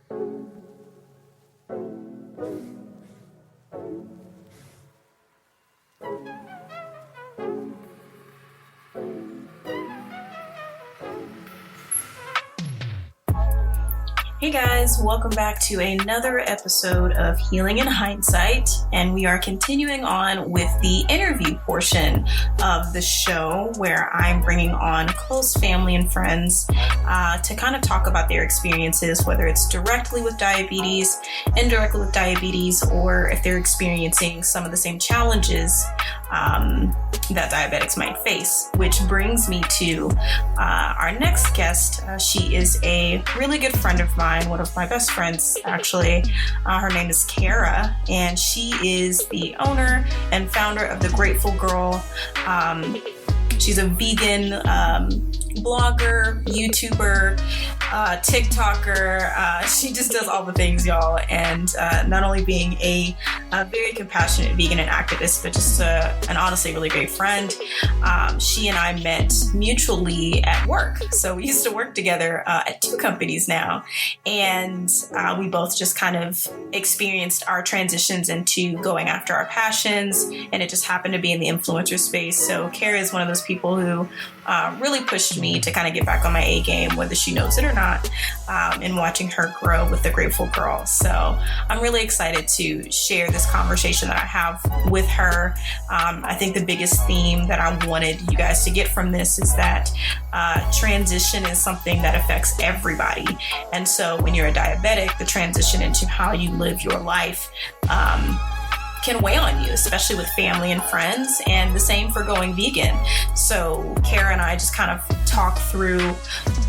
Hey guys, welcome back to another episode of Healing in Hindsight, and we are continuing on with the interview portion of the show where I'm bringing on close family and friends to kind of talk about their experiences, whether it's directly with diabetes, indirectly with diabetes, or if they're experiencing some of the same challenges that diabetics might face, which brings me to our next guest. She is a really good friend of mine, one of my best friends, actually. Her name is Cara, and she is the owner and founder of The Grateful Girl. She's a vegan blogger, YouTuber, TikToker. She just does all the things, y'all. And not only being a very compassionate vegan and activist, but just an honestly really great friend. She and I met mutually at work. So we used to work together at two companies now. And we both just kind of experienced our transitions into going after our passions. And it just happened to be in the influencer space. So Cara is one of those people who really pushed me to kind of get back on my A game, whether she knows it or not, and watching her grow with The Grateful Girl. So I'm really excited to share this conversation that I have with her. I think the biggest theme that I wanted you guys to get from this is that transition is something that affects everybody. And so when you're a diabetic, the transition into how you live your life can weigh on you, especially with family and friends, and the same for going vegan. So Cara and I just kind of talk through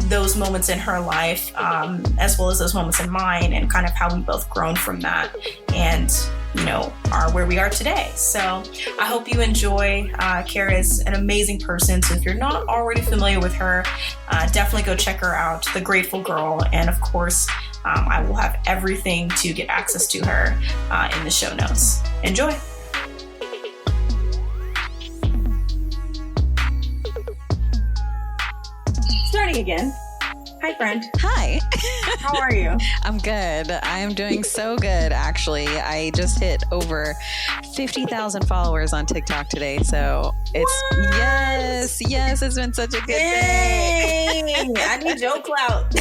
those moments in her life, as well as those moments in mine, and kind of how we both grown from that and, you know, are where we are today. So I hope you enjoy. Cara is an amazing person. So if you're not already familiar with her, definitely go check her out, The Grateful Girl. And of course, I will have everything to get access to her in the show notes. Enjoy. Starting again. Hi, friend. Hi. How are you? I'm good. I am doing so good, actually. I just hit over 50,000 followers on TikTok today. So it's, yes, it's been such a good day. I need Joe clout.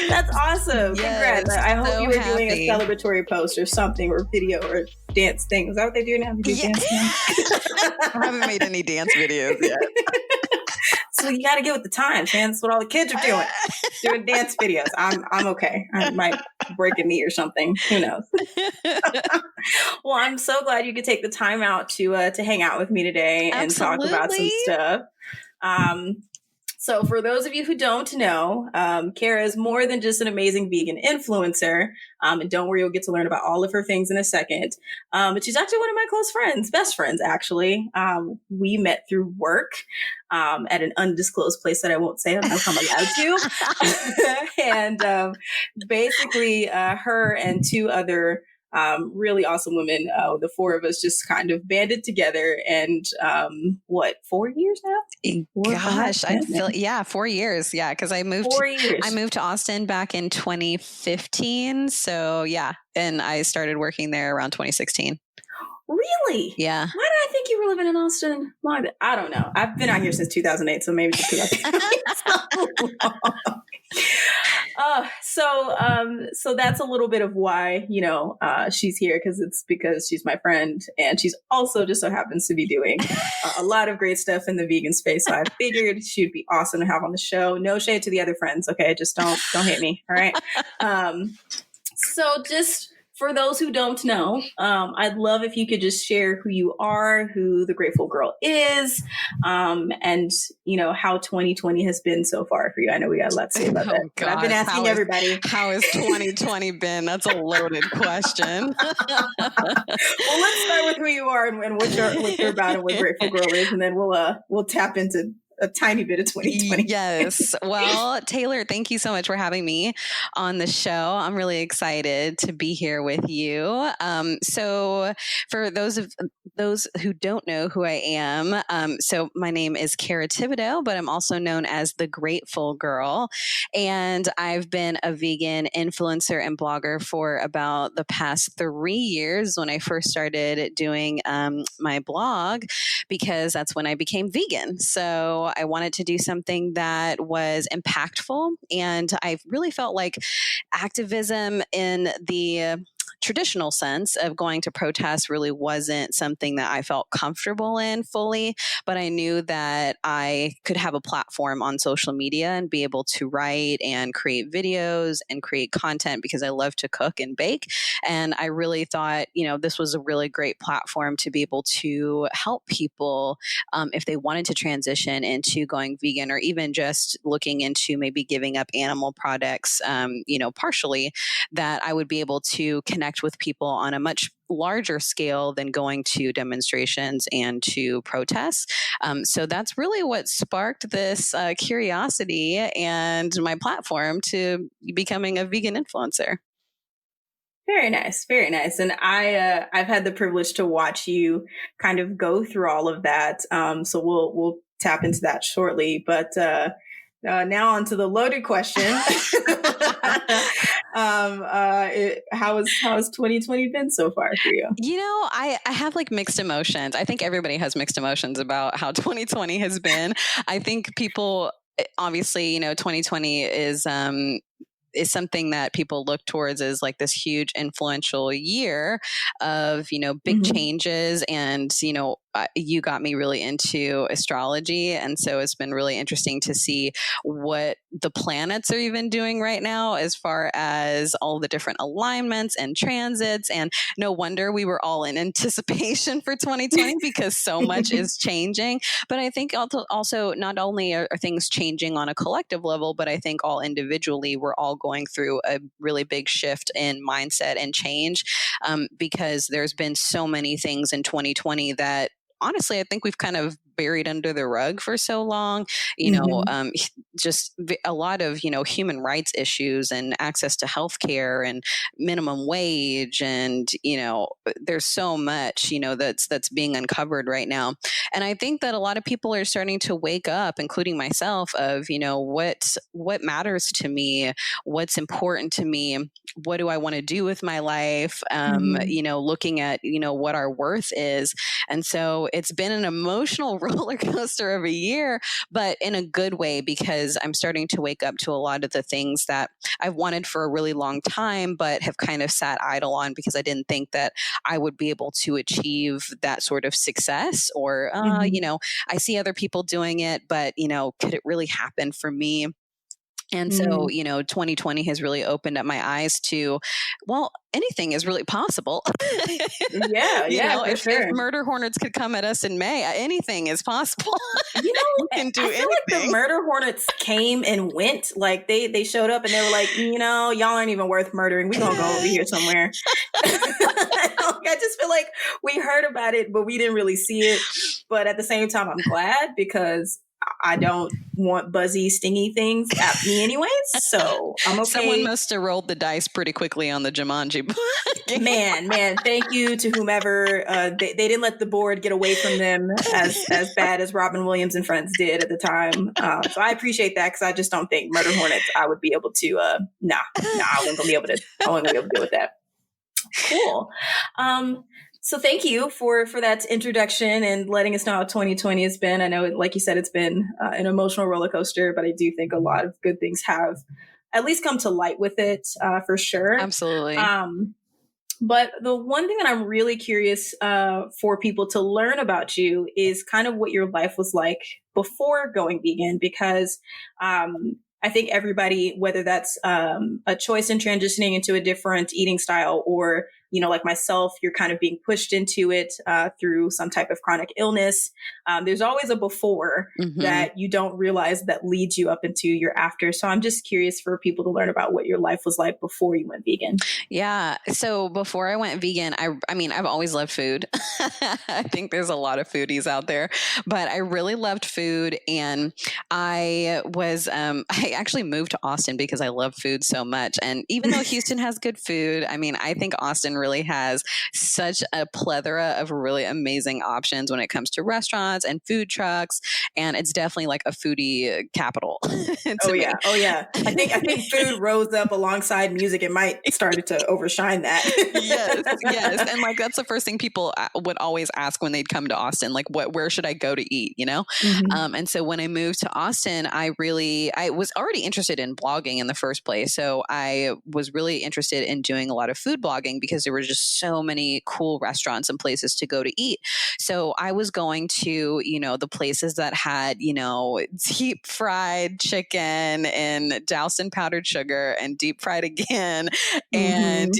That's awesome. Yes, congrats. I hope so you were happy. doing a celebratory post or something, or video or dance thing. Is that what they do now? They do dance now? I haven't made any dance videos yet. So you got to get with the times, man. That's what all the kids are doing dance videos. I'm okay. I might break a knee or something. Who knows? Well, I'm so glad you could take the time out to hang out with me today and talk about some stuff. So for those of you who don't know, Cara is more than just an amazing vegan influencer. And don't worry, you'll get to learn about all of her things in a second. But she's actually one of my close friends, best friends, actually. We met through work at an undisclosed place that I won't say. I don't know if I'm allowed to. And basically, her and two other really awesome women. The four of us just kind of banded together, and 4 years now? Gosh, I feel 4 years. Yeah, because I moved. 4 years. I moved to Austin back in 2015. So yeah, and I started working there around 2016. Really? Yeah. Why did I think you were living in Austin? I don't know. I've been out here since 2008, so maybe just because I've been so long. So that's a little bit of why, she's here, because she's my friend, and she's also just so happens to be doing a lot of great stuff in the vegan space. So I figured she'd be awesome to have on the show. No shade to the other friends. Okay. Just don't hit me. All right. So just for those who don't know, I'd love if you could just share who you are, who The Grateful Girl is, and how 2020 has been so far for you. I know we got a lot to say about that. But I've been asking everybody. How has 2020 been? That's a loaded question. Well, let's start with who you are and what you're about and what Grateful Girl is, and then we'll tap into a tiny bit of 2020. Yes. Well, Taylor, thank you so much for having me on the show. I'm really excited to be here with you. So for those of those who don't know who I am, so my name is Cara, but I'm also known as the Grateful Girl. And I've been a vegan influencer and blogger for about the past 3 years when I first started doing my blog, because that's when I became vegan. So I wanted to do something that was impactful. And I really felt like activism in the traditional sense of going to protest really wasn't something that I felt comfortable in fully, but I knew that I could have a platform on social media and be able to write and create videos and create content because I love to cook and bake. And I really thought, this was a really great platform to be able to help people if they wanted to transition into going vegan, or even just looking into maybe giving up animal products, partially, that I would be able to connect with people on a much larger scale than going to demonstrations and to protests. So that's really what sparked this curiosity and my platform to becoming a vegan influencer. Very nice, very nice. And I've had the privilege to watch you kind of go through all of that. So we'll tap into that shortly. But now on to the loaded question. How has 2020 been so far for you? I have like mixed emotions. I think everybody has mixed emotions about how 2020 has been. I think people, obviously, 2020 is something that people look towards as like this huge influential year of, big changes. And, you got me really into astrology. And so it's been really interesting to see what the planets are even doing right now, as far as all the different alignments and transits. And no wonder we were all in anticipation for 2020 because so much is changing. But I think also not only are things changing on a collective level, but I think all individually, we're all going through a really big shift in mindset and change, because there's been so many things in 2020 that honestly, I think we've kind of buried under the rug for so long, just a lot of, human rights issues and access to healthcare and minimum wage. And, there's so much, that's being uncovered right now. And I think that a lot of people are starting to wake up, including myself, of, what matters to me, what's important to me, what do I want to do with my life? Looking at, what our worth is. And so it's been an emotional roller coaster of a year, but in a good way, because I'm starting to wake up to a lot of the things that I've wanted for a really long time, but have kind of sat idle on because I didn't think that I would be able to achieve that sort of success. Or, I see other people doing it, but, could it really happen for me? And so, 2020 has really opened up my eyes to, well, anything is really possible. If murder hornets could come at us in May, anything is possible. You can do anything. Like the murder hornets came and went. Like they showed up and they were like, y'all aren't even worth murdering. We're gonna go over here somewhere. I just feel like we heard about it, but we didn't really see it. But at the same time, I'm glad, because I don't want buzzy, stingy things at me anyways. So I'm okay. Someone must have rolled the dice pretty quickly on the Jumanji. man, thank you to whomever. They didn't let the board get away from them as bad as Robin Williams and Friends did at the time. So I appreciate that, because I just don't think Murder Hornets I would be able to. I wasn't gonna be able to. I wasn't gonna be able to deal with that. Cool. So thank you for that introduction and letting us know how 2020 has been. I know, like you said, it's been an emotional roller coaster, but I do think a lot of good things have at least come to light with it, for sure. Absolutely. But the one thing that I'm really curious for people to learn about you is kind of what your life was like before going vegan, because I think everybody, whether that's a choice in transitioning into a different eating style, or, like myself, you're kind of being pushed into it through some type of chronic illness. There's always a before that you don't realize that leads you up into your after. So I'm just curious for people to learn about what your life was like before you went vegan. Yeah. So before I went vegan, I mean, I've always loved food. I think there's a lot of foodies out there, but I really loved food. And I actually moved to Austin because I love food so much. And even though Houston has good food, I mean, I think Austin Austin really has such a plethora of really amazing options when it comes to restaurants and food trucks. And it's definitely like a foodie capital to me. Oh yeah. I think food rose up alongside music. It might started to overshine that. Yes. And like, that's the first thing people would always ask when they'd come to Austin, like, where should I go to eat, you know? Mm-hmm. And so when I moved to Austin, I was already interested in blogging in the first place. So I was really interested in doing a lot of food blogging because there were just so many cool restaurants and places to go to eat. So I was going to, the places that had, deep fried chicken and doused in powdered sugar and deep fried again, and,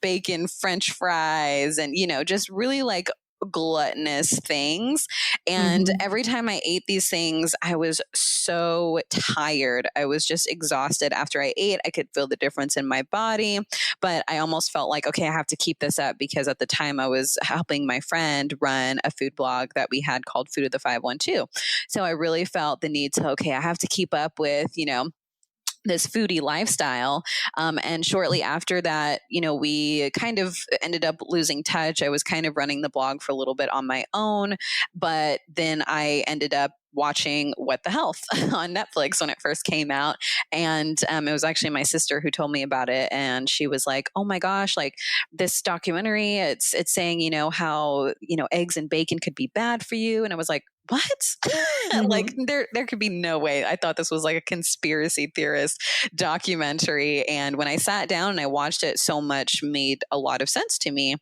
bacon French fries and, just really like gluttonous things. And every time I ate these things, I was so tired. I was just exhausted after I ate. I could feel the difference in my body, but I almost felt like, okay, I have to keep this up because at the time I was helping my friend run a food blog that we had called Food of the 512. So I really felt the need to, okay, I have to keep up with, this foodie lifestyle. And shortly after that, we kind of ended up losing touch. I was kind of running the blog for a little bit on my own, but then I ended up watching What the Health on Netflix when it first came out. And it was actually my sister who told me about it. And she was like, oh my gosh, like this documentary, it's saying, how, eggs and bacon could be bad for you. And I was like, what? Like there could be no way. I thought this was like a conspiracy theorist documentary. And when I sat down and I watched it, so much made a lot of sense to me.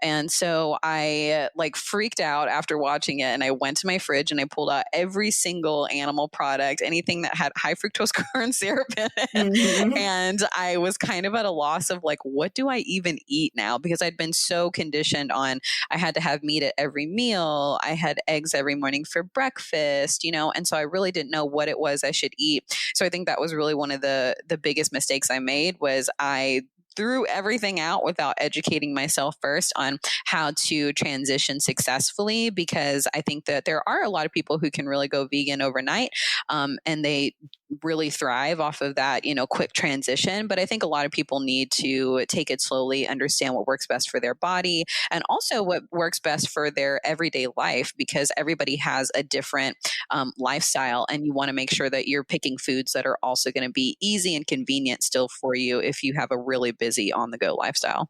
And so I like freaked out after watching it. And I went to my fridge and I pulled out every single animal product, anything that had high fructose corn syrup in it. And I was kind of at a loss of like, what do I even eat now? Because I'd been so conditioned on, I had to have meat at every meal. I had eggs every morning for breakfast, and so I really didn't know what it was I should eat. So I think that was really one of the biggest mistakes I made was I threw everything out without educating myself first on how to transition successfully, because I think that there are a lot of people who can really go vegan overnight, and they really thrive off of that, quick transition. But I think a lot of people need to take it slowly, understand what works best for their body and also what works best for their everyday life, because everybody has a different lifestyle, and you want to make sure that you're picking foods that are also going to be easy and convenient still for you if you have a really busy on the go lifestyle.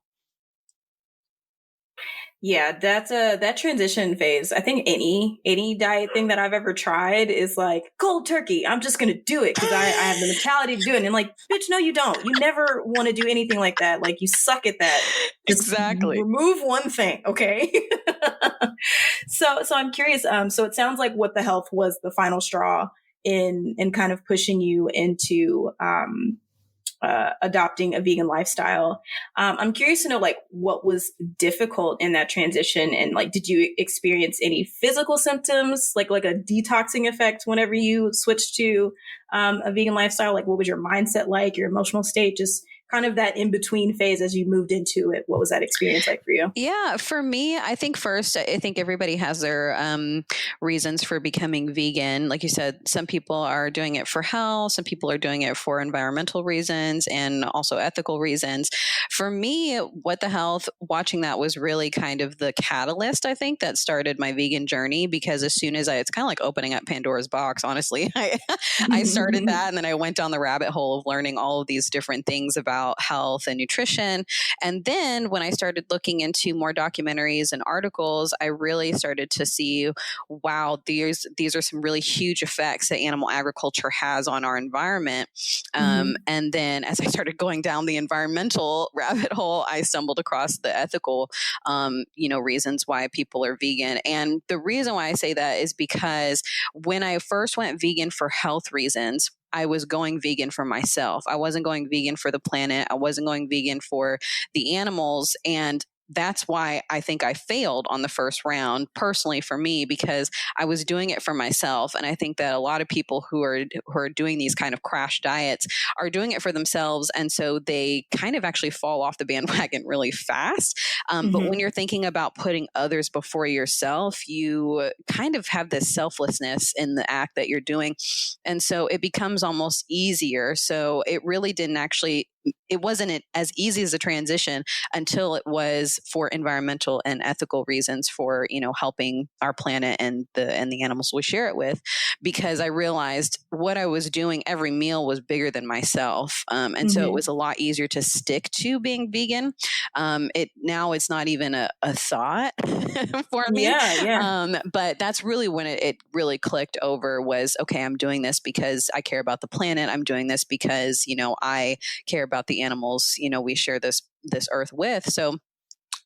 Yeah, that transition phase. I think any diet thing that I've ever tried is like cold turkey. I'm just gonna do it because I have the mentality to do it. And like, bitch, no, you don't. You never want to do anything like that. Like you suck at that. Just exactly. Remove one thing, okay? So I'm curious. So it sounds like What the Health was the final straw in kind of pushing you into adopting a vegan lifestyle. I'm curious to know, like, what was difficult in that transition, and like, did you experience any physical symptoms, like a detoxing effect whenever you switched to a vegan lifestyle? Like, what was your mindset like, your emotional state, just kind of that in between phase as you moved into it? What was that experience like for you? Yeah, for me, I think first, I think everybody has their reasons for becoming vegan. Like you said, some people are doing it for health, some people are doing it for environmental reasons and also ethical reasons. For me, What the Health, watching that was really kind of the catalyst, I think, that started my vegan journey, because as soon as it's kind of like opening up Pandora's box, honestly. I started that, and then I went down the rabbit hole of learning all of these different things about health and nutrition. And then when I started looking into more documentaries and articles, I really started to see, wow, these are some really huge effects that animal agriculture has on our environment. And then as I started going down the environmental rabbit hole, I stumbled across the ethical, reasons why people are vegan. And the reason why I say that is because when I first went vegan for health reasons, I was going vegan for myself. I wasn't going vegan for the planet. I wasn't going vegan for the animals. And that's why I think I failed on the first round, personally for me, because I was doing it for myself. And I think that a lot of people who are doing these kind of crash diets are doing it for themselves. And so they kind of actually fall off the bandwagon really fast. But when you're thinking about putting others before yourself, you kind of have this selflessness in the act that you're doing. And so it becomes almost easier. So it really didn't actually it wasn't as easy as a transition until it was for environmental and ethical reasons for, helping our planet and the animals we share it with, because I realized what I was doing every meal was bigger than myself. And so it was a lot easier to stick to being vegan. It's not even a thought for me. Yeah. But that's really when it really clicked over was, okay, I'm doing this because I care about the planet. I'm doing this because, I care about the animals, we share this earth with. So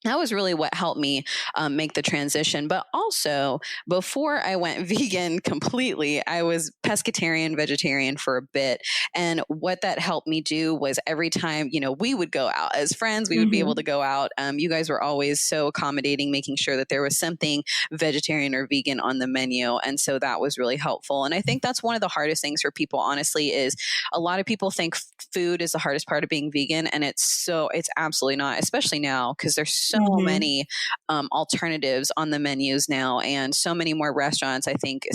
that was really what helped me make the transition. But also, before I went vegan completely, I was pescatarian, vegetarian for a bit. And what that helped me do was every time, we would go out as friends, we would be able to go out. You guys were always so accommodating, making sure that there was something vegetarian or vegan on the menu. And so that was really helpful. And I think that's one of the hardest things for people, honestly, is a lot of people think food is the hardest part of being vegan. And it's absolutely not, especially now, because there's so many alternatives on the menus now, and so many more restaurants. I think,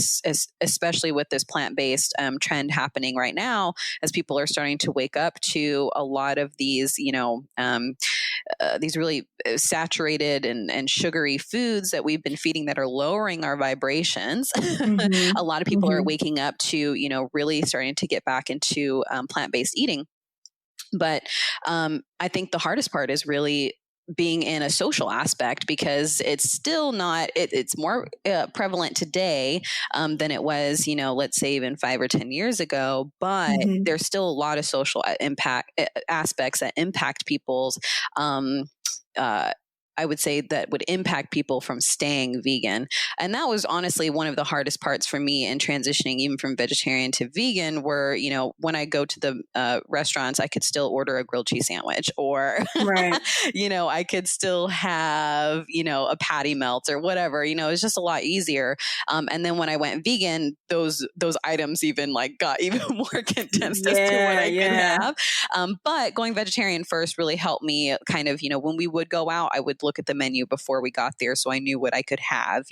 especially with this plant-based trend happening right now, as people are starting to wake up to a lot of these, these really saturated and sugary foods that we've been feeding that are lowering our vibrations. A lot of people are waking up to, really starting to get back into plant-based eating. But I think the hardest part is really being in a social aspect, because it's still not, it's more prevalent today than it was, let's say even 5 or 10 years ago, but there's still a lot of social aspects that impact people's I would say that would impact people from staying vegan. And that was honestly one of the hardest parts for me in transitioning even from vegetarian to vegan, where, when I go to the restaurants, I could still order a grilled cheese sandwich, or, I could still have, a patty melt or whatever, it's just a lot easier. And then when I went vegan, those items even got even more condensed as to what I could have. But going vegetarian first really helped me kind of, when we would go out, I would look at the menu before we got there, so I knew what I could have,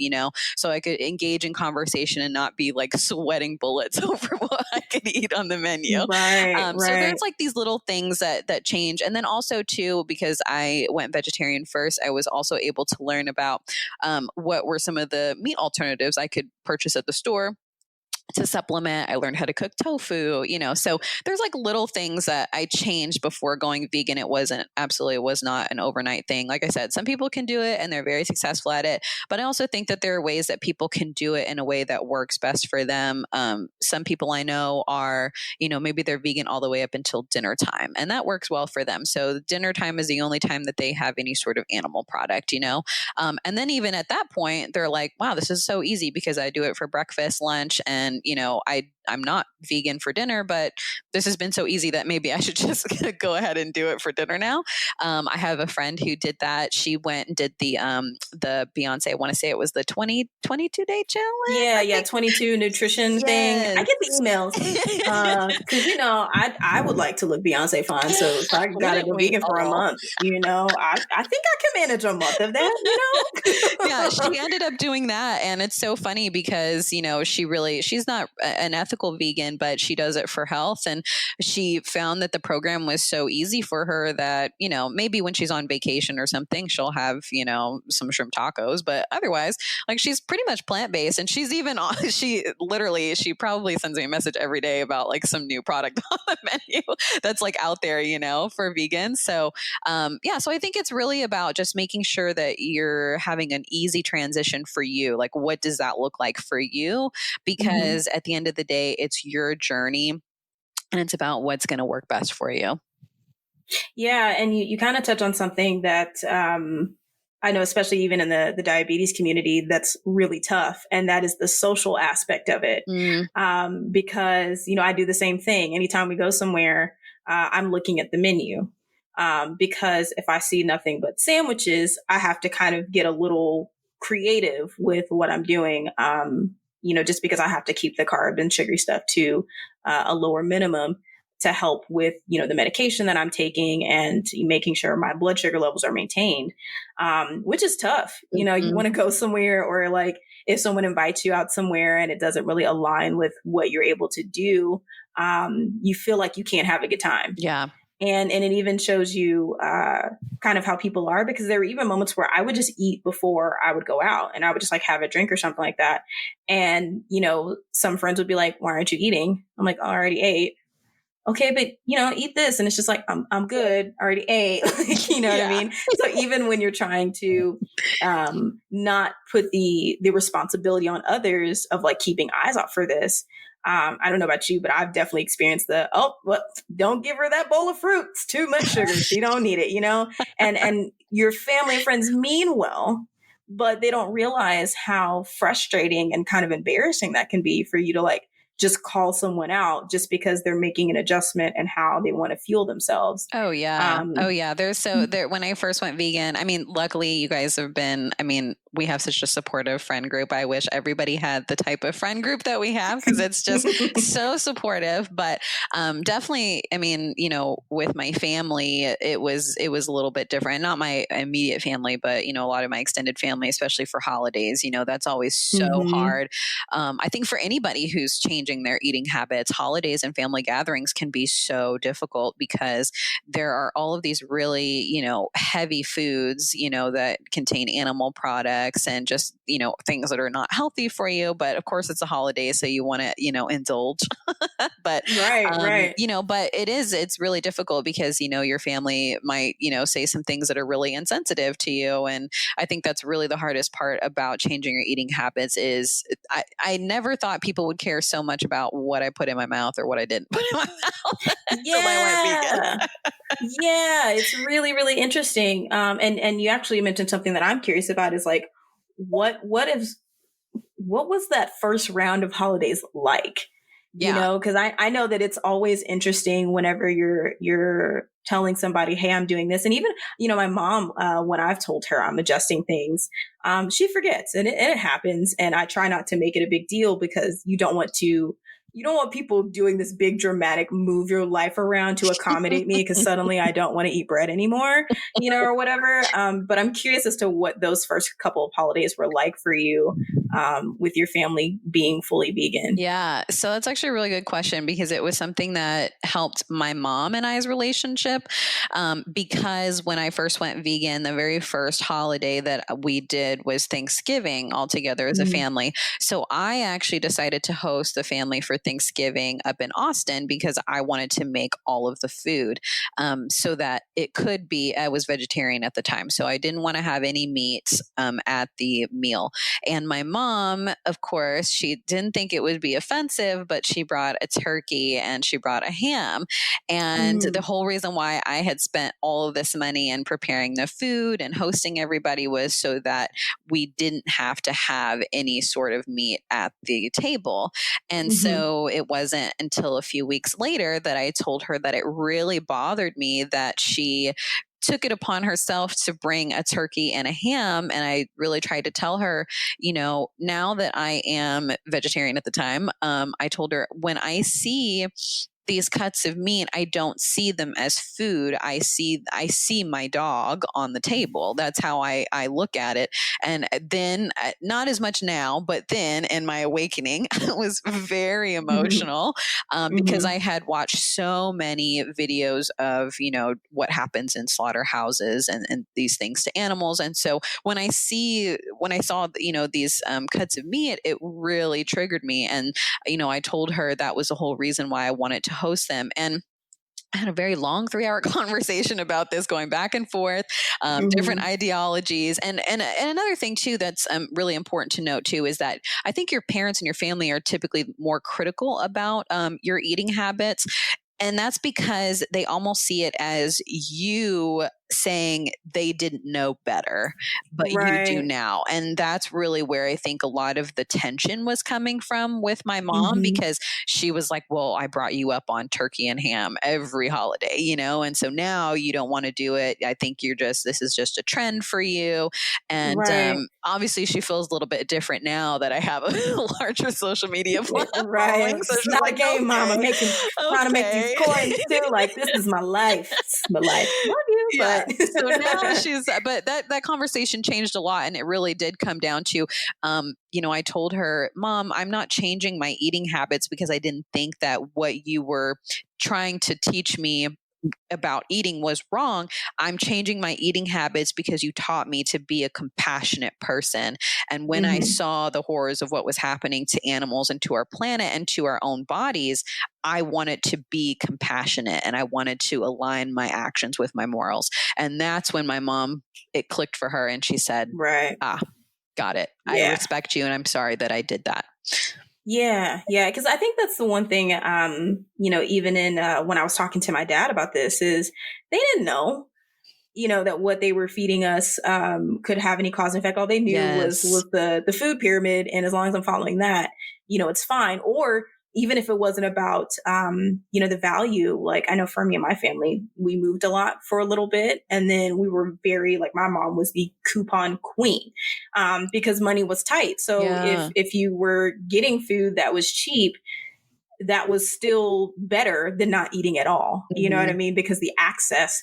so I could engage in conversation and not be sweating bullets over what I could eat on the menu. So there's these little things that change. And then also too, because I went vegetarian first, I was also able to learn about what were some of the meat alternatives I could purchase at the store to supplement. I learned how to cook tofu, so there's little things that I changed before going vegan. It was not an overnight thing. Like I said, some people can do it and they're very successful at it, but I also think that there are ways that people can do it in a way that works best for them. Some people I know are, maybe they're vegan all the way up until dinner time, and that works well for them. So dinner time is the only time that they have any sort of animal product, and then even at that point, they're like, wow, this is so easy because I do it for breakfast, lunch, and I'm not vegan for dinner, but this has been so easy that maybe I should just go ahead and do it for dinner now. I have a friend who did that. She went and did the Beyonce, I want to say it was the 22 day challenge. Yeah. 22 nutrition thing. I get the emails because, I would like to look Beyonce fine. So if I got to go vegan for a month, I think I can manage a month of that, Yeah, she ended up doing that. And it's so funny because, she's not an ethical vegan, but she does it for health. And she found that the program was so easy for her that, maybe when she's on vacation or something, she'll have, some shrimp tacos, but otherwise, she's pretty much plant-based. And she's even she probably sends me a message every day about some new product on the menu that's out there, for vegans. So, so I think it's really about just making sure that you're having an easy transition for you. What does that look like for you? Because at the end of the day, it's your journey and it's about what's going to work best for you. Yeah. And you kind of touch on something that I know, especially even in the diabetes community, that's really tough. And that is the social aspect of it. Because, I do the same thing. Anytime we go somewhere, I'm looking at the menu. Because if I see nothing but sandwiches, I have to kind of get a little creative with what I'm doing. Just because I have to keep the carb and sugary stuff to a lower minimum to help with, the medication that I'm taking and making sure my blood sugar levels are maintained, which is tough. You want to go somewhere, or if someone invites you out somewhere and it doesn't really align with what you're able to do, you feel like you can't have a good time. Yeah. And it even shows you kind of how people are, because there were even moments where I would just eat before I would go out, and I would just like have a drink or something like that. And, some friends would be like, why aren't you eating? I'm like, oh, I already ate. Okay, but eat this. And it's just like, I'm good. I already ate. Like, you know what I mean? So even when you're trying to not put the responsibility on others of like keeping eyes out for this, I don't know about you, but I've definitely experienced don't give her that bowl of fruit. It's too much sugar. She don't need it, and your family and friends mean well, but they don't realize how frustrating and kind of embarrassing that can be for you to like just call someone out just because they're making an adjustment and how they want to fuel themselves. Oh yeah. There, when I first went vegan, I mean, luckily you guys have been, we have such a supportive friend group. I wish everybody had the type of friend group that we have, because it's just so supportive. But definitely, with my family, it was a little bit different. Not my immediate family, but, a lot of my extended family, especially for holidays, that's always so hard. I think for anybody who's changing their eating habits, holidays and family gatherings can be so difficult because there are all of these really, heavy foods, that contain animal products and just, things that are not healthy for you. But of course it's a holiday, so you want to, indulge. But, right. But it's really difficult because, your family might, say some things that are really insensitive to you. And I think that's really the hardest part about changing your eating habits is I never thought people would care so much about what I put in my mouth or what I didn't put in my mouth until I went vegan. Yeah, it's really, really interesting. And you actually mentioned something that I'm curious about is like, what was that first round of holidays like? Yeah. Because I know that it's always interesting whenever you're telling somebody, hey, I'm doing this. And even, my mom, when I've told her I'm adjusting things, she forgets, and it happens. And I try not to make it a big deal because you don't want people doing this big dramatic move your life around to accommodate me because suddenly I don't want to eat bread anymore, or whatever. But I'm curious as to what those first couple of holidays were like for you, with your family being fully vegan. Yeah. So that's actually a really good question, because it was something that helped my mom and I's relationship. Because when I first went vegan, the very first holiday that we did was Thanksgiving all together as a family. So I actually decided to host the family for Thanksgiving up in Austin because I wanted to make all of the food, so that it could be, I was vegetarian at the time. So I didn't want to have any meat at the meal. And my mom, of course, she didn't think it would be offensive, but she brought a turkey and she brought a ham. And the whole reason why I had spent all of this money in preparing the food and hosting everybody was so that we didn't have to have any sort of meat at the table. And so it wasn't until a few weeks later that I told her that it really bothered me that she took it upon herself to bring a turkey and a ham. And I really tried to tell her, now that I am vegetarian at the time, I told her, when I see these cuts of meat, I don't see them as food. I see my dog on the table. That's how I look at it. And then, not as much now, but then in my awakening, it was very emotional, because I had watched so many videos of, what happens in slaughterhouses and these things to animals. And so when I saw, these cuts of meat, it really triggered me. And, I told her that was the whole reason why I wanted to host them. And I had a very long 3-hour conversation about this, going back and forth, different ideologies. And another thing too, that's really important to note too, is that I think your parents and your family are typically more critical about your eating habits. And that's because they almost see it as you saying they didn't know better, but you do now. And that's really where I think a lot of the tension was coming from with my mom, because she was like, well, I brought you up on turkey and ham every holiday, and so now you don't want to do it. I think this is just a trend for you. And obviously she feels a little bit different now that I have a larger social media following. Right. So it's not like, a game, mama, trying to make these coins too. Like, this is my life. It's my life. Love you. Yeah. So now but that conversation changed a lot. And it really did come down to, I told her, Mom, I'm not changing my eating habits because I didn't think that what you were trying to teach me about eating was wrong. I'm changing my eating habits because you taught me to be a compassionate person. And when I saw the horrors of what was happening to animals and to our planet and to our own bodies, I wanted to be compassionate and I wanted to align my actions with my morals. And that's when my mom, it clicked for her and she said, right. Got it. I respect you and I'm sorry that I did that. Yeah. Because I think that's the one thing, even in when I was talking to my dad about this, is they didn't know, that what they were feeding us could have any cause and effect. All they knew was the food pyramid. And as long as I'm following that, it's fine. Or even if it wasn't about, the value, like I know for me and my family, we moved a lot for a little bit. And then we were very, like my mom was the coupon queen because money was tight. So if you were getting food that was cheap, that was still better than not eating at all. You know what I mean? Because the access,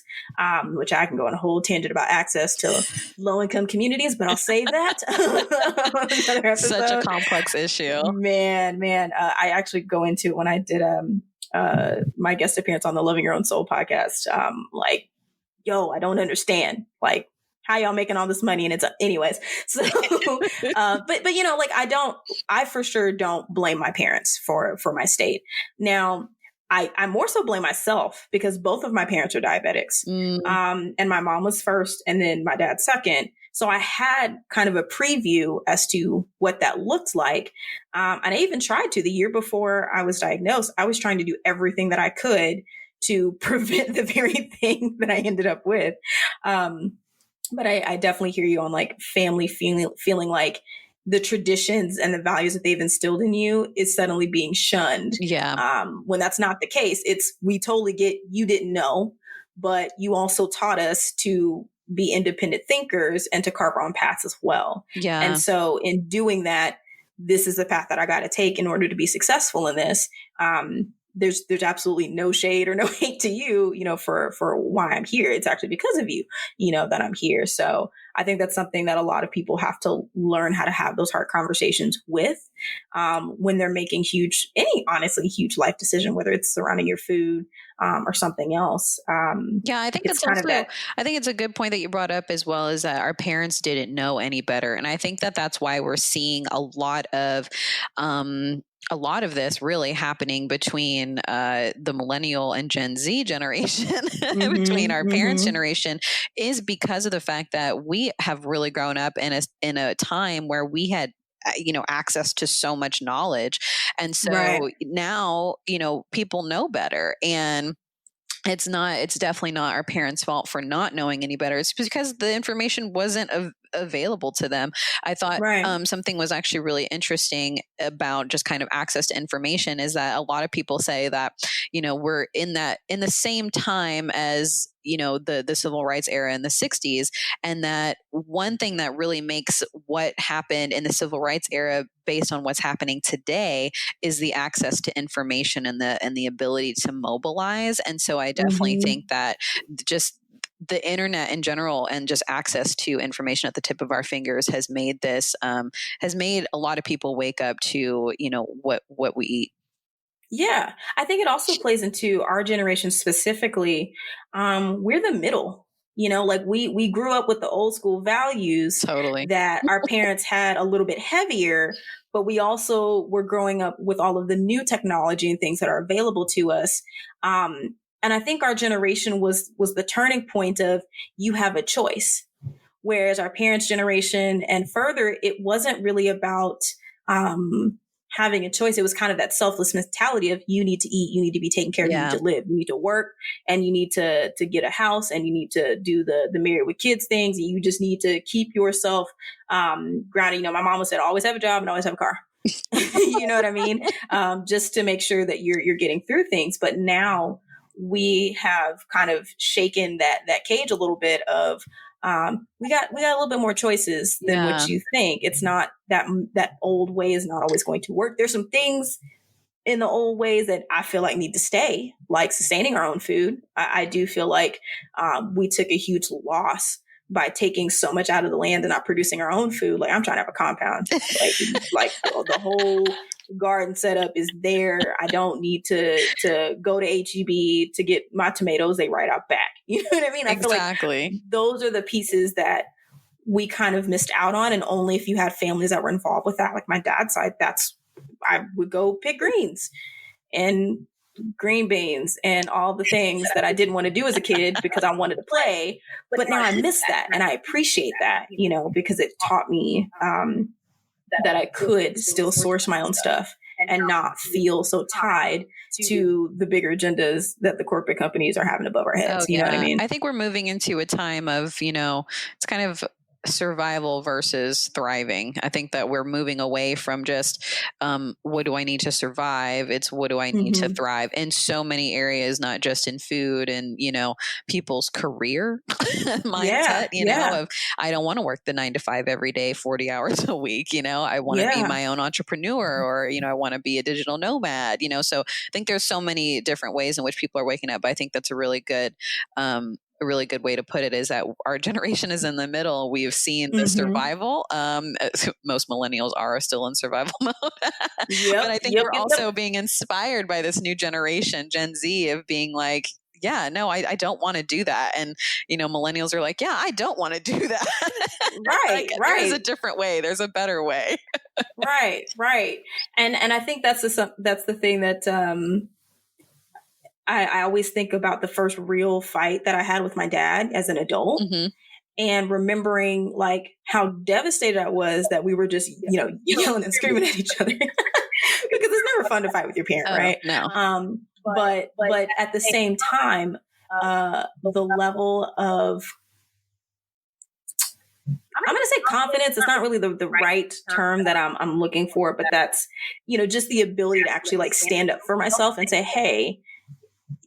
which I can go on a whole tangent about access to low-income communities, but I'll save that. Such a complex issue. Man. I actually go into it when I did my guest appearance on the Loving Your Own Soul podcast. I don't understand. Like, how y'all making all this money? And it's anyways. So, I for sure don't blame my parents for my state. Now, I more so blame myself because both of my parents are diabetics. And my mom was first and then my dad second. So I had kind of a preview as to what that looked like. And I even tried to the year before I was diagnosed. I was trying to do everything that I could to prevent the very thing that I ended up with. But I definitely hear you on like family feeling like the traditions and the values that they've instilled in you is suddenly being shunned. Yeah. When that's not the case, we totally get you didn't know, but you also taught us to be independent thinkers and to carve our own paths as well. Yeah. And so in doing that, this is the path that I got to take in order to be successful in this. There's absolutely no shade or no hate to you, for why I'm here. It's actually because of you, that I'm here. So I think that's something that a lot of people have to learn how to have those hard conversations with when they're making huge life decision, whether it's surrounding your food or something else. I think I think it's a good point that you brought up as well, is that our parents didn't know any better. And I think that that's why we're seeing a lot of this really happening between the millennial and Gen Z generation, between our parents' generation, is because of the fact that we have really grown up in a time where we had access to so much knowledge. And so now, people know better, and it's definitely not our parents' fault for not knowing any better. It's because the information wasn't available to them. I thought something was actually really interesting about just kind of access to information is that a lot of people say that, we're in the same time as, the civil rights era in the 60s. And that one thing that really makes what happened in the civil rights era based on what's happening today is the access to information and the ability to mobilize. And so I definitely think that just the internet in general and just access to information at the tip of our fingers has made a lot of people wake up to, what we eat. Yeah, I think it also plays into our generation specifically. We're the middle, like we grew up with the old school values that our parents had a little bit heavier, but we also were growing up with all of the new technology and things that are available to us. And I think our generation was the turning point of you have a choice. Whereas our parents' generation and further, it wasn't really about having a choice. It was kind of that selfless mentality of you need to eat, you need to be taken care of, you need to live, you need to work, and you need to get a house, and you need to do the married with kids things. And you just need to keep yourself grounded. My mom said, always have a job and always have a car. You know what I mean? Just to make sure that you're getting through things. But now we have kind of shaken that cage a little bit of we got a little bit more choices than what you think. It's not that old way is not always going to work. There's some things in the old ways that I feel like need to stay, like sustaining our own food. I do feel like we took a huge loss by taking so much out of the land and not producing our own food. Like, I'm trying to have a compound. Like the whole garden setup is there. I don't need to go to HEB to get my tomatoes. They right out back. You know what I mean? I feel like those are the pieces that we kind of missed out on. And only if you had families that were involved with that, like my dad's side, I would go pick greens and green beans and all the things that I didn't want to do as a kid because I wanted to play. But now I miss that. And I appreciate that, you know, because it taught me that I could still source my own stuff and not feel so tied to the bigger agendas that the corporate companies are having above our heads. You know what I mean? I think we're moving into a time of, you know, it's kind of survival versus thriving. I think that we're moving away from just what do I need to survive? It's what do I need to thrive in so many areas, not just in food and, you know, people's career mindset, you know, of I don't want to work the 9 to 5 every day, 40 hours a week. You know, I want to be my own entrepreneur, or, you know, I want to be a digital nomad, you know. So I think there's so many different ways in which people are waking up. I think that's a really good way to put it, is that our generation is in the middle. We've seen the survival. Most millennials are still in survival mode. But I think we're also being inspired by this new generation, Gen Z, of being like, yeah, no, I don't want to do that. And, you know, millennials are like, yeah, I don't want to do that. Right. There's a different way. There's a better way. Right. And I think that's the thing that, I always think about the first real fight that I had with my dad as an adult, and remembering like how devastated I was that we were just, you know, yelling and screaming at each other because it's never fun to fight with your parent, right? No. But at the same time, the level of, I'm going to say confidence. It's not really the right term that I'm looking for, but that's, you know, just the ability to actually like stand up for myself and say, hey,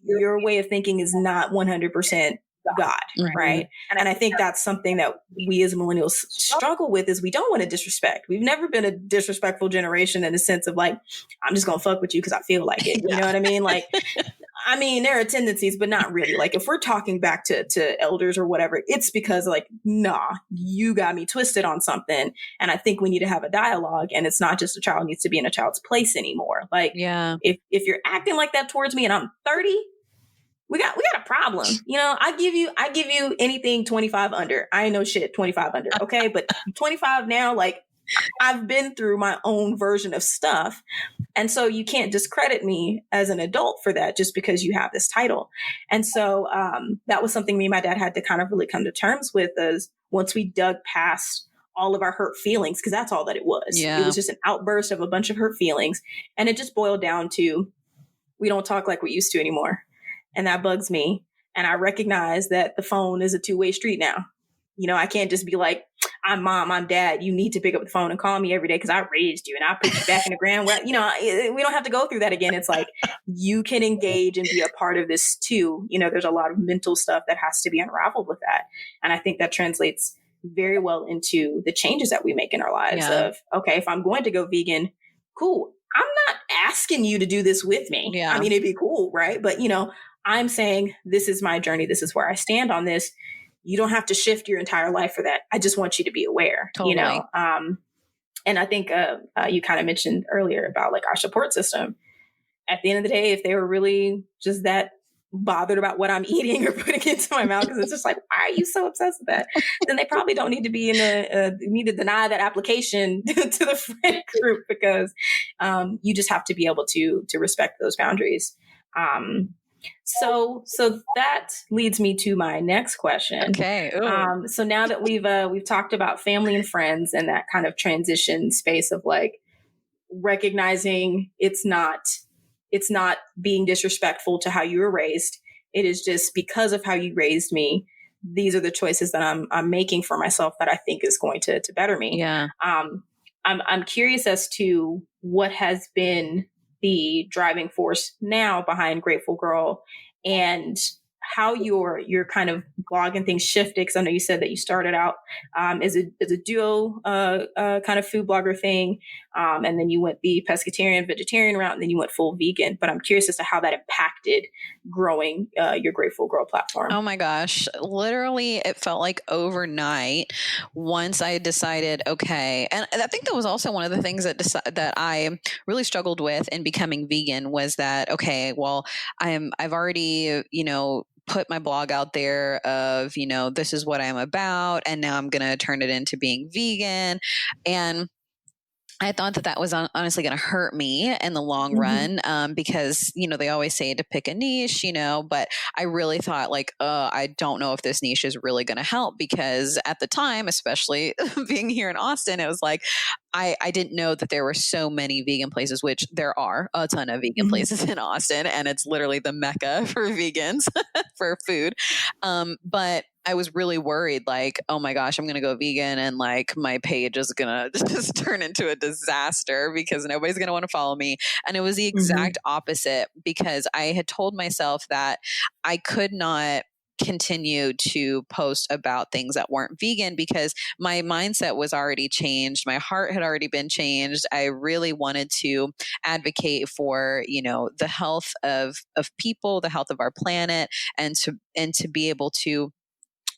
your way of thinking is not 100% God, right? And I think that's something that we as millennials struggle with, is we don't want to disrespect. We've never been a disrespectful generation in the sense of like, I'm just going to fuck with you because I feel like it. You know what I mean? Like, I mean, there are tendencies, but not really. Like if we're talking back to elders or whatever, it's because like, nah, you got me twisted on something. And I think we need to have a dialogue, and it's not just a child needs to be in a child's place anymore. Like if you're acting like that towards me and I'm 30, we got a problem. You know, I give you anything 25 under. I ain't no shit 25 under. Okay. But 25 now, like I've been through my own version of stuff. And so you can't discredit me as an adult for that just because you have this title. And so that was something me and my dad had to kind of really come to terms with, is once we dug past all of our hurt feelings, because that's all that it was. It was just an outburst of a bunch of hurt feelings. And it just boiled down to, we don't talk like we used to anymore. And that bugs me. And I recognize that the phone is a two-way street now. You know, I can't just be like, I'm mom, I'm dad. You need to pick up the phone and call me every day because I raised you and I put you back in the ground. Well, you know, we don't have to go through that again. It's like, you can engage and be a part of this too. You know, there's a lot of mental stuff that has to be unraveled with that. And I think that translates very well into the changes that we make in our lives of, okay, if I'm going to go vegan, cool. I'm not asking you to do this with me. I mean, it'd be cool, right? But, you know, I'm saying, this is my journey. This is where I stand on this. You don't have to shift your entire life for that. I just want you to be aware, you know? And I think you kind of mentioned earlier about like our support system. At the end of the day, if they were really just that bothered about what I'm eating or putting into my mouth, because it's just like, why are you so obsessed with that? Then they probably don't need to be need to deny that application to the friend group, because you just have to be able to respect those boundaries. So that leads me to my next question. Okay. So now that we've talked about family and friends and that kind of transition space of like recognizing it's not being disrespectful to how you were raised. It is just because of how you raised me. These are the choices that I'm making for myself that I think is going to better me. Yeah. I'm curious as to what has been the driving force now behind Grateful Girl, and how your kind of blog and things shifted. Because I know you said that you started out as a duo kind of food blogger thing, and then you went the pescatarian, vegetarian route, and then you went full vegan. But I'm curious as to how that impacted growing your Grateful Girl platform. Oh my gosh. Literally, it felt like overnight once I decided, okay. And I think that was also one of the things that I really struggled with in becoming vegan was that, okay, well, I've already, put my blog out there of, this is what I'm about. And now I'm going to turn it into being vegan. And I thought that was honestly going to hurt me in the long run because, they always say to pick a niche, but I really thought like, I don't know if this niche is really going to help because at the time, especially being here in Austin, it was like, I didn't know that there were so many vegan places, which there are a ton of vegan places in Austin, and it's literally the mecca for vegans for food. But I was really worried, like, oh my gosh, I'm going to go vegan and like my page is going to just turn into a disaster because nobody's going to want to follow me. And it was the exact opposite because I had told myself that I could not continue to post about things that weren't vegan because my mindset was already changed. My heart had already been changed. I really wanted to advocate for, the health of people, the health of our planet, and to be able to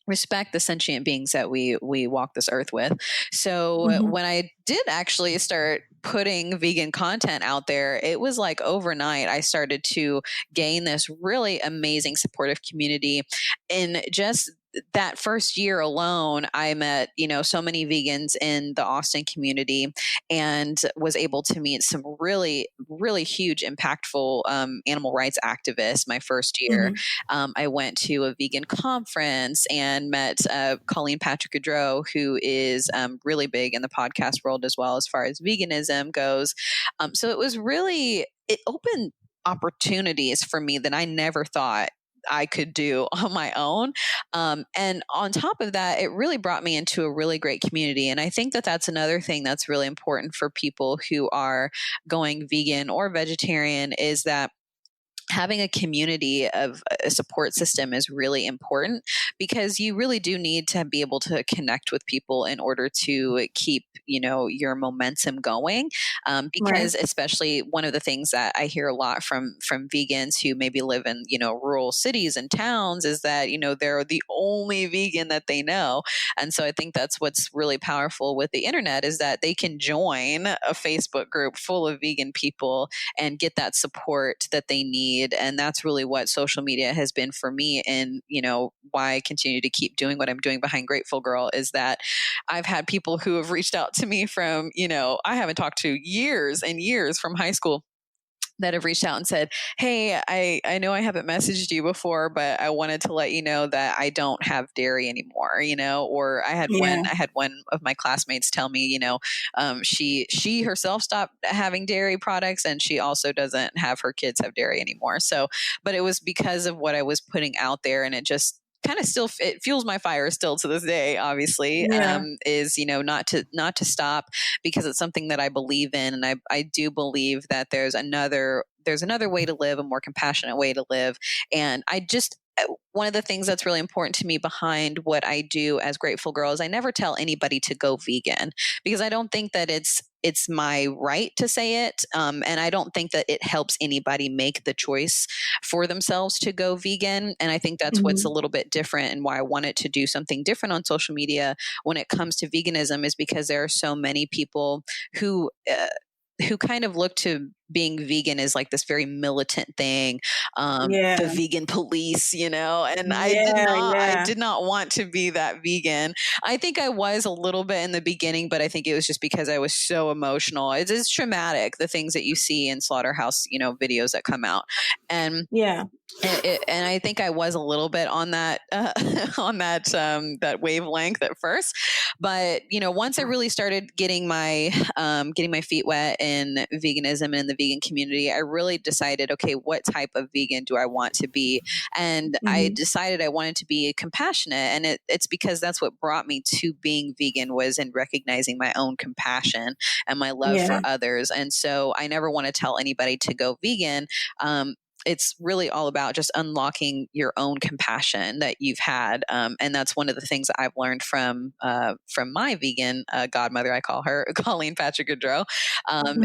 respect the sentient beings that we walk this earth with. So when I did actually start putting vegan content out there, it was like overnight I started to gain this really amazing supportive community. In just that first year alone, I met, so many vegans in the Austin community and was able to meet some really, really huge, impactful animal rights activists my first year. I went to a vegan conference and met Colleen Patrick-Goudreau, who is really big in the podcast world as well as far as veganism goes. So it opened opportunities for me that I never thought I could do on my own. And on top of that, it really brought me into a really great community. And I think that that's another thing that's really important for people who are going vegan or vegetarian is that having a community of a support system is really important because you really do need to be able to connect with people in order to keep, your momentum going. Because especially one of the things that I hear a lot from vegans who maybe live in, rural cities and towns is that, they're the only vegan that they know. And so I think that's what's really powerful with the internet is that they can join a Facebook group full of vegan people and get that support that they need. And that's really what social media has been for me. And, why I continue to keep doing what I'm doing behind Grateful Girl is that I've had people who have reached out to me from, I haven't talked to years and years from high school that have reached out and said, hey, I know I haven't messaged you before, but I wanted to let you know that I don't have dairy anymore, or I had one of my classmates tell me, she herself stopped having dairy products and she also doesn't have her kids have dairy anymore. So, but it was because of what I was putting out there and it just kind of still it fuels my fire still to this day obviously is not to stop because it's something that I believe in and I do believe that there's another way to live, a more compassionate way to live. And one of the things that's really important to me behind what I do as Grateful Girl is I never tell anybody to go vegan because I don't think that it's my right to say it. And I don't think that it helps anybody make the choice for themselves to go vegan. And I think that's what's a little bit different and why I wanted to do something different on social media when it comes to veganism is because there are so many people who kind of look to being vegan as like this very militant thing, the vegan police, and I did not want to be that vegan. I think I was a little bit in the beginning, but I think it was just because I was so emotional. It is traumatic, the things that you see in slaughterhouse, videos that come out. And and I think I was a little bit on that that wavelength at first, but once I really started getting my feet wet in veganism and in the vegan community, I really decided, okay, what type of vegan do I want to be? And I decided I wanted to be compassionate, and it's because that's what brought me to being vegan was in recognizing my own compassion and my love for others. And so I never want to tell anybody to go vegan. it's really all about just unlocking your own compassion that you've had. And that's one of the things that I've learned from my vegan godmother, I call her, Colleen Patrick-Goudreau,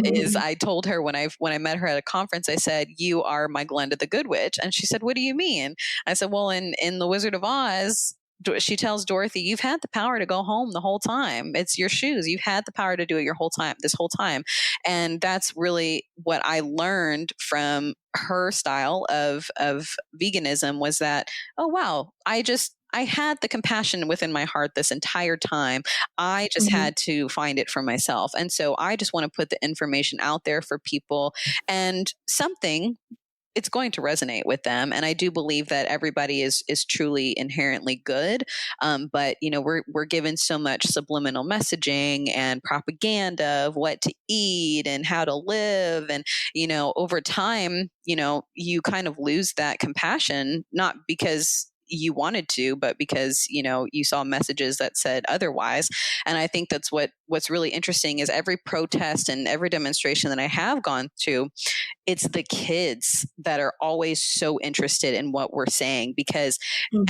is I told her when I met her at a conference, I said, "You are my Glenda the Good Witch." And she said, "What do you mean?" I said, "Well, in The Wizard of Oz, she tells Dorothy, you've had the power to go home the whole time. It's your shoes. You've had the power to do it this whole time." And that's really what I learned from her style of veganism, was that, oh, wow, I had the compassion within my heart this entire time. I just had to find it for myself. And so I just want to put the information out there for people, and it's going to resonate with them. And I do believe that everybody is truly inherently good. But we're given so much subliminal messaging and propaganda of what to eat and how to live. And, over time, you kind of lose that compassion, not because you wanted to, but because, you saw messages that said otherwise. And I think that's what's really interesting is every protest and every demonstration that I have gone to, it's the kids that are always so interested in what we're saying, because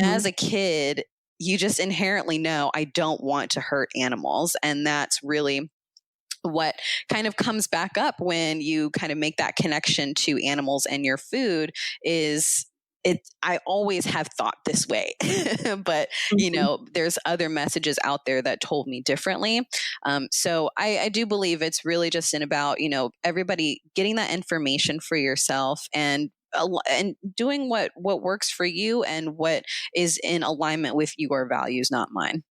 as a kid, you just inherently know, I don't want to hurt animals. And that's really what kind of comes back up when you kind of make that connection to animals and your food is I always have thought this way, but there's other messages out there that told me differently. So I do believe it's really just about, everybody getting that information for yourself and doing what works for you and what is in alignment with your values, not mine.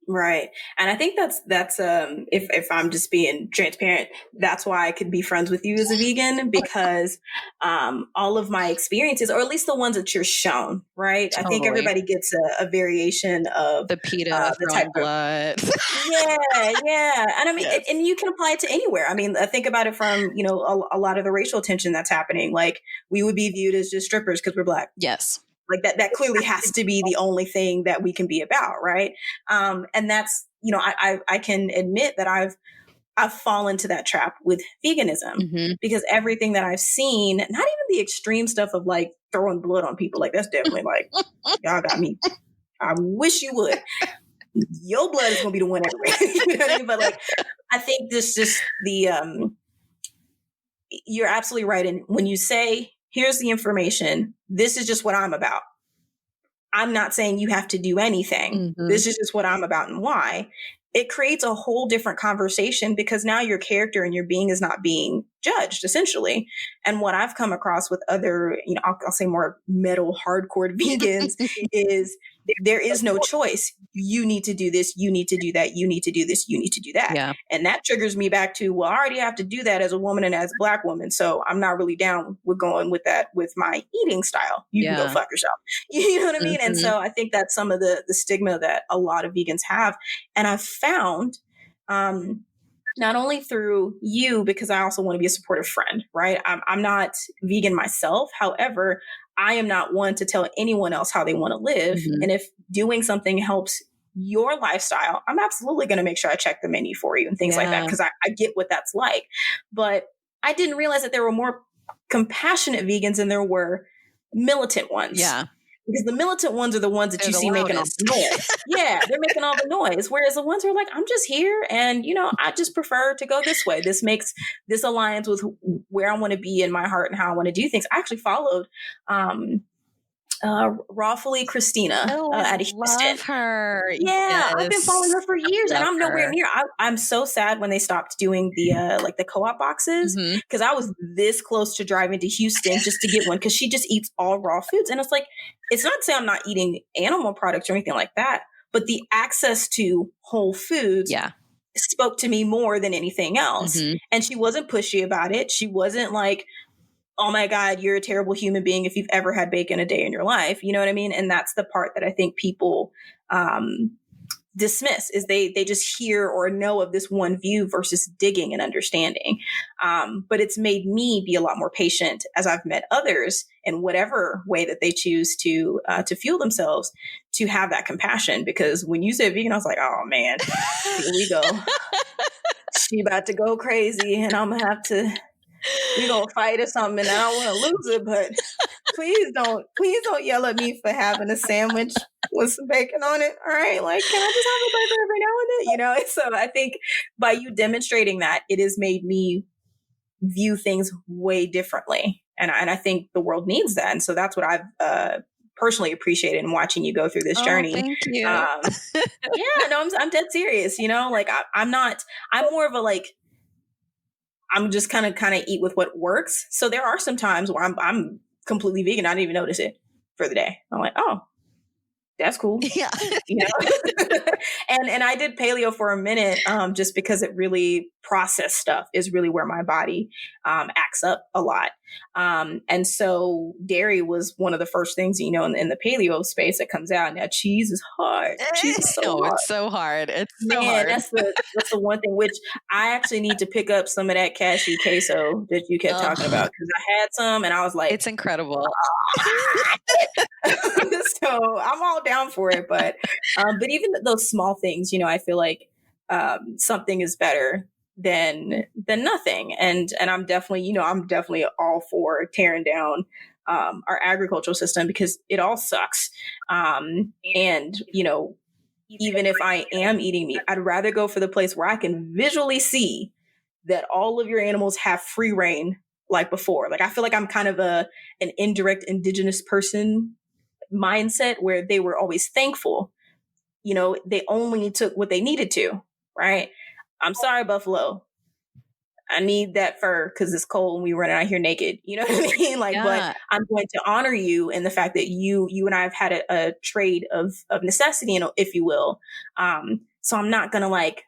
Right. And I think that's if I'm just being transparent, that's why I could be friends with you as a vegan, because all of my experiences, or at least the ones that you're shown, right? Totally. I think everybody gets a variation of the PETA, the type blood. Yeah. And I mean, Yes. and you can apply it to anywhere. I mean, think about it from, a lot of the racial tension that's happening. Like, we would be viewed as just strippers because we're Black. Yes. Like that clearly has to be the only thing that we can be about. Right. And that's, I can admit that I've fallen to that trap with veganism, because everything that I've seen, not even the extreme stuff of like throwing blood on people, like that's definitely like, y'all got me. I wish you would. Your blood is going to be the one anyway. You know what I mean? But like, I think this just you're absolutely right. And when you say, here's the information, this is just what I'm about, I'm not saying you have to do anything. This is just what I'm about and why. It creates a whole different conversation, because now your character and your being is not being judged, essentially. And what I've come across with other, I'll say more metal hardcore vegans is there is no choice. You need to do this. You need to do that. You need to do this. You need to do that. Yeah. And that triggers me back to, well, I already have to do that as a woman and as a Black woman. So I'm not really down with going with that with my eating style. You can go fuck yourself. You know what I mean? And so I think that's some of the stigma that a lot of vegans have. And I've found, not only through you, because I also want to be a supportive friend, right? I'm not vegan myself. However, I am not one to tell anyone else how they want to live. And if doing something helps your lifestyle, I'm absolutely going to make sure I check the menu for you and things like that, because I get what that's like. But I didn't realize that there were more compassionate vegans than there were militant ones. Yeah. Because the militant ones are the ones that you see making all the noise. Yeah, they're making all the noise. Whereas the ones who are like, I'm just here and, I just prefer to go this way. This aligns with where I want to be in my heart and how I want to do things. I actually followed Rawfully Christina out of Houston. Love her. Yeah, yes. I've been following her for years, and I'm nowhere near. I'm so sad when they stopped doing the the co-op boxes, because I was this close to driving to Houston just to get one, because she just eats all raw foods, and it's like, it's not to say I'm not eating animal products or anything like that, but the access to whole foods spoke to me more than anything else. And she wasn't pushy about it. She wasn't like, oh my God, you're a terrible human being if you've ever had bacon a day in your life. You know what I mean? And that's the part that I think people dismiss, is they just hear or know of this one view versus digging and understanding. But it's made me be a lot more patient as I've met others in whatever way that they choose to fuel themselves, to have that compassion. Because when you said vegan, I was like, oh man, here we go. She about to go crazy, and I'm gonna have to we gonna fight or something, and I don't want to lose it, but please don't yell at me for having a sandwich with some bacon on it. All right, like, can I just have a burger every now and then? You know, so I think by you demonstrating that, it has made me view things way differently, and I think the world needs that, and so that's what I've personally appreciated in watching you go through this journey. Thank you. Yeah, no, I'm dead serious. You know, like I'm more of a like. I'm just kind of eat with what works. So there are some times where I'm completely vegan. I didn't even notice it for the day. I'm like, oh, that's cool. Yeah. You know? and I did paleo for a minute, just because it really processed stuff is really where my body acts up a lot. And so dairy was one of the first things, you know, in the paleo space that comes out. Now cheese is hard. Cheese is so hard. It's so hard. It's so Man, hard. that's the one thing which I actually need to pick up some of that cashew queso that you kept talking about, because I had some and I was like, it's incredible. So I'm all down for it, but even those small things, you know, I feel like something is better than nothing, and I'm definitely all for tearing down our agricultural system, because it all sucks. And you know, even if I am eating meat, I'd rather go for the place where I can visually see that all of your animals have free reign like before. Like, I feel like I'm kind of an indirect indigenous person mindset, where they were always thankful. You know, they only took what they needed to, right? I'm sorry, buffalo. I need that fur because it's cold and we running out here naked. You know what I mean? Like, but I'm going to honor you in the fact that you and I have had a trade of necessity, you know, if you will. So I'm not going to like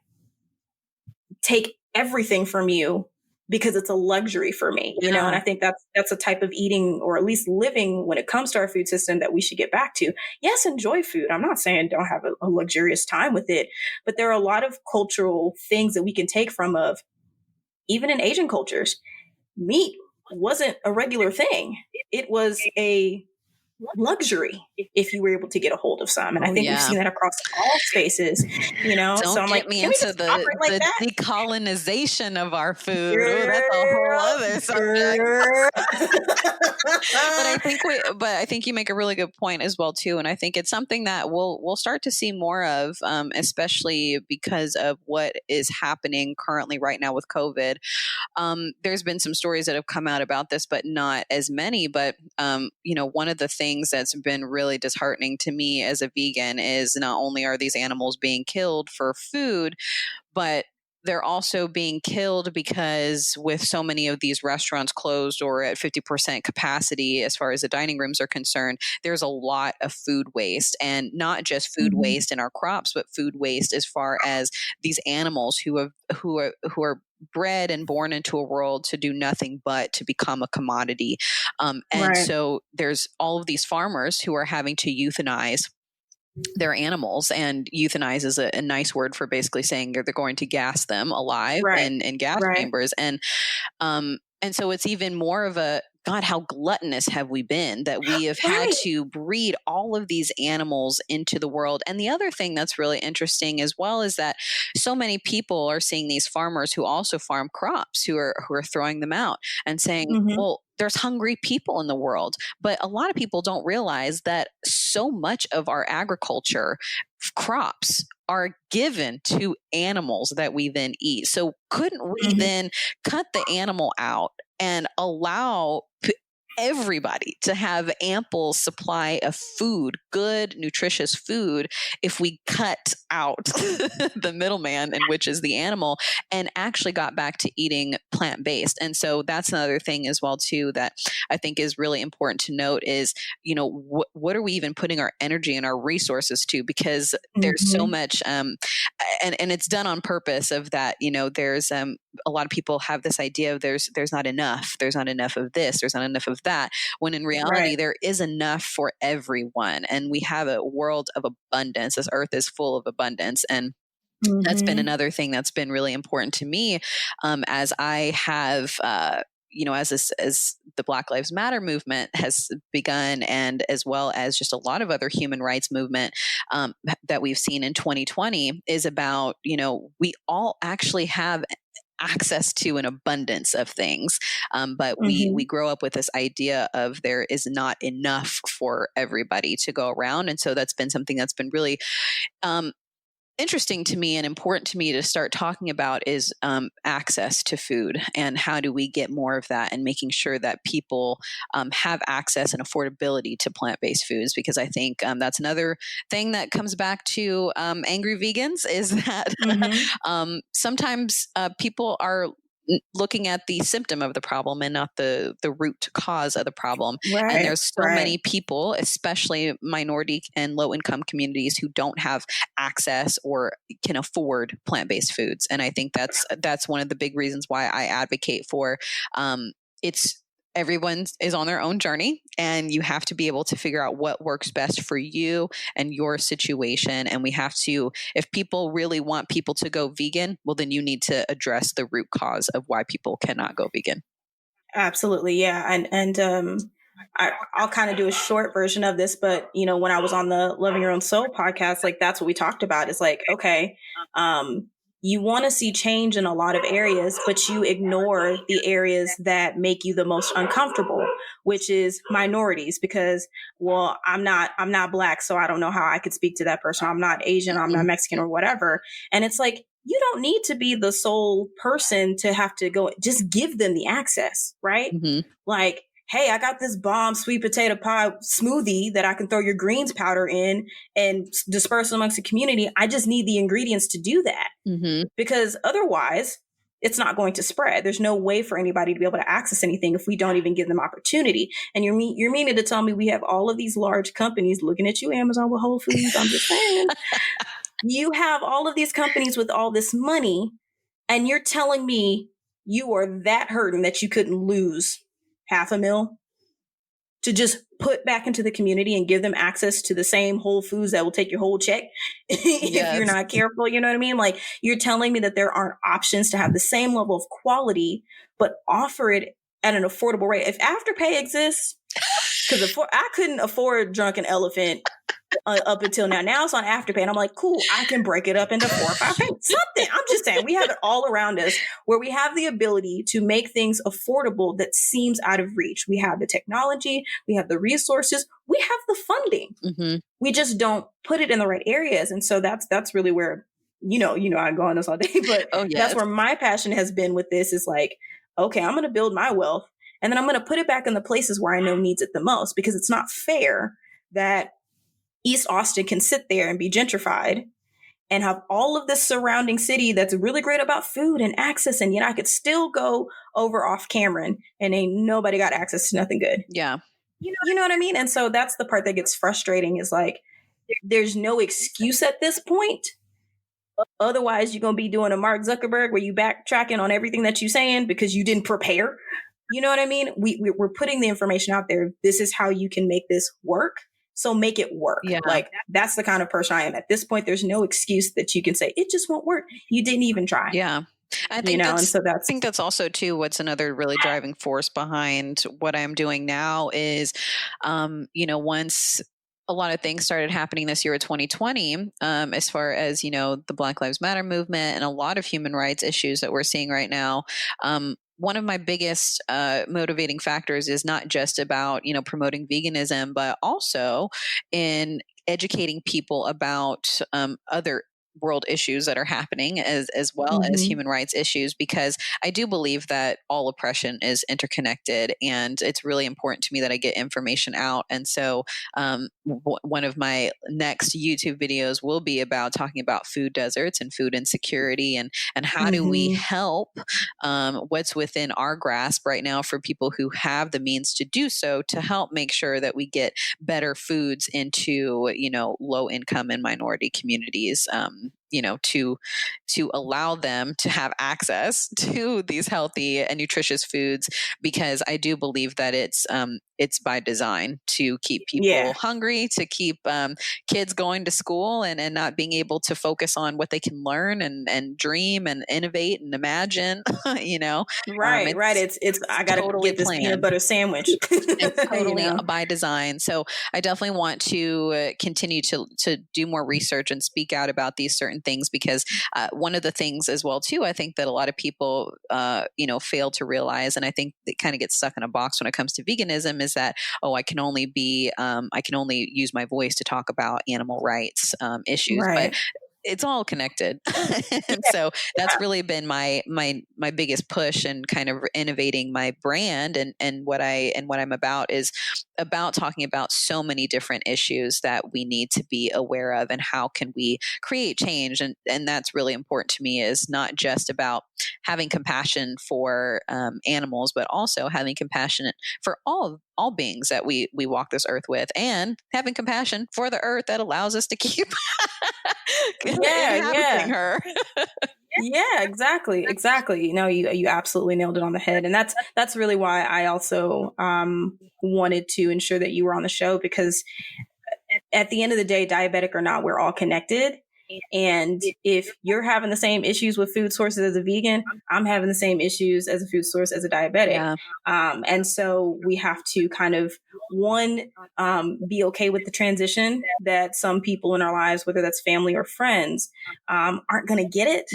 take everything from you because it's a luxury for me, you know? And I think that's a type of eating, or at least living, when it comes to our food system, that we should get back to. Yes, enjoy food. I'm not saying don't have a luxurious time with it, but there are a lot of cultural things that we can take from of, even in Asian cultures, meat wasn't a regular thing. It was a luxury if you were able to get a hold of some. And I think we've seen that across all spaces, you know? Don't so I'm get like, me can into we just operate like the that? decolonization of our food. Ooh, that's a whole other subject. But I think you make a really good point as well too, and I think it's something that we'll start to see more of, especially because of what is happening currently right now with COVID. There's been some stories that have come out about this, but not as many. But you know, one of the things that's been really disheartening to me as a vegan is not only are these animals being killed for food, but they're also being killed because with so many of these restaurants closed or at 50% capacity as far as the dining rooms are concerned, there's a lot of food waste, and not just food waste in our crops, but food waste as far as these animals who are bred and born into a world to do nothing but to become a commodity. So there's all of these farmers who are having to euthanize their animals, and euthanize is a nice word for basically saying they're going to gas them alive in gas chambers. And so it's even more of a, God, how gluttonous have we been that we have had to breed all of these animals into the world. And the other thing that's really interesting as well is that so many people are seeing these farmers who also farm crops who are throwing them out and saying, well, there's hungry people in the world. But a lot of people don't realize that so much of our agriculture crops are given to animals that we then eat. So couldn't we then cut the animal out and allow everybody to have ample supply of food, good, nutritious food, if we cut out the middleman, and which is the animal, and actually got back to eating plant-based. And so that's another thing as well too that I think is really important to note is, you know, what are we even putting our energy and our resources to? Because there's so much, and it's done on purpose of that, you know, there's a lot of people have this idea of there's not enough of this, there's not enough of that, when in reality there is enough for everyone, and we have a world of abundance. This earth is full of abundance, and that's been another thing that's been really important to me, as I have you know, as the Black Lives Matter movement has begun, and as well as just a lot of other human rights movement that we've seen in 2020, is about, you know, we all actually have access to an abundance of things. But Mm-hmm. we grow up with this idea of there is not enough for everybody to go around. And so that's been something that's been really interesting to me and important to me to start talking about is access to food, and how do we get more of that, and making sure that people have access and affordability to plant-based foods, because I think that's another thing that comes back to angry vegans is that sometimes people are looking at the symptom of the problem and not the root cause of the problem. Right, and there's so right. many people, especially minority and low income communities, who don't have access or can afford plant-based foods. And I think that's one of the big reasons why I advocate for it's everyone is on their own journey, and you have to be able to figure out what works best for you and your situation. And we have to, if people really want people to go vegan, well, then you need to address the root cause of why people cannot go vegan. Absolutely. Yeah. And I'll kind of do a short version of this, but when I was on the Loving Your Own Soul podcast, like that's what we talked about is like, okay, you want to see change in a lot of areas, but you ignore the areas that make you the most uncomfortable, which is minorities, because, well, I'm not Black, so I don't know how I could speak to that person. I'm not Asian, I'm not Mexican or whatever. And it's like, you don't need to be the sole person to have to go, just give them the access, right? Like, hey, I got this bomb sweet potato pie smoothie that I can throw your greens powder in and disperse amongst the community. I just need the ingredients to do that, because otherwise it's not going to spread. There's no way for anybody to be able to access anything if we don't even give them opportunity. And you're meaning to tell me we have all of these large companies looking at you, Amazon with Whole Foods. I'm just saying, you have all of these companies with all this money, and you're telling me you are that hurting that you couldn't lose $500,000 to just put back into the community and give them access to the same Whole Foods that will take your whole check if you're not careful. You know what I mean? Like, you're telling me that there aren't options to have the same level of quality, but offer it at an affordable rate. If Afterpay exists, because I couldn't afford Drunken Elephant up until now. Now it's on Afterpay, and I'm like, cool, I can break it up into 4 or 5 payments. Something. I'm just saying, we have it all around us where we have the ability to make things affordable that seems out of reach. We have the technology, we have the resources, we have the funding. We just don't put it in the right areas. And so that's really where, I go on this all day, but that's where my passion has been with this is like, okay, I'm going to build my wealth, and then I'm going to put it back in the places where I know needs it the most, because it's not fair that East Austin can sit there and be gentrified and have all of this surrounding city that's really great about food and access. And yet I could still go over off Cameron and ain't nobody got access to nothing good. Yeah. You know what I mean? And so that's the part that gets frustrating is like, there's no excuse at this point. Otherwise, you're going to be doing a Mark Zuckerberg where you backtracking on everything that you're saying because you didn't prepare. You know what I mean? We're putting the information out there. This is how you can make this work. So make it work. Yeah. Like, that's the kind of person I am. At this point, there's no excuse that you can say, it just won't work. You didn't even try. Yeah. I think I think that's also too what's another really driving force behind what I'm doing now is, once a lot of things started happening this year of 2020, as far as, the Black Lives Matter movement and a lot of human rights issues that we're seeing right now. One of my biggest motivating factors is not just about, promoting veganism, but also in educating people about other world issues that are happening as well as human rights issues, because I do believe that all oppression is interconnected, and it's really important to me that I get information out. And so one of my next YouTube videos will be about talking about food deserts and food insecurity, and how do we help what's within our grasp right now for people who have the means to do so, to help make sure that we get better foods into, low income and minority communities, to allow them to have access to these healthy and nutritious foods, because I do believe that it's by design to keep people hungry, to keep kids going to school and not being able to focus on what they can learn and dream and innovate and imagine, Right. It's I got to totally get this planned. Peanut butter sandwich. It's totally by design. So I definitely want to continue to do more research and speak out about these certain different things, because one of the things as well too, I think that a lot of people, fail to realize, and I think it kind of gets stuck in a box when it comes to veganism, is that, oh, I can only use my voice to talk about animal rights issues, but Right. it's all connected. And so that's really been my biggest push, and kind of innovating my brand, and what I'm about is about talking about so many different issues that we need to be aware of, and how can we create change. And that's really important to me, is not just about having compassion for animals, but also having compassion for all beings that we walk this earth with, and having compassion for the earth that allows us to keep inhabiting her. Yeah, exactly. No, you absolutely nailed it on the head. And that's really why I also wanted to ensure that you were on the show, because at the end of the day, diabetic or not, we're all connected. And if you're having the same issues with food sources as a vegan, I'm having the same issues as a food source as a diabetic. Yeah. And so we have to kind of, be okay with the transition that some people in our lives, whether that's family or friends, aren't going to get it,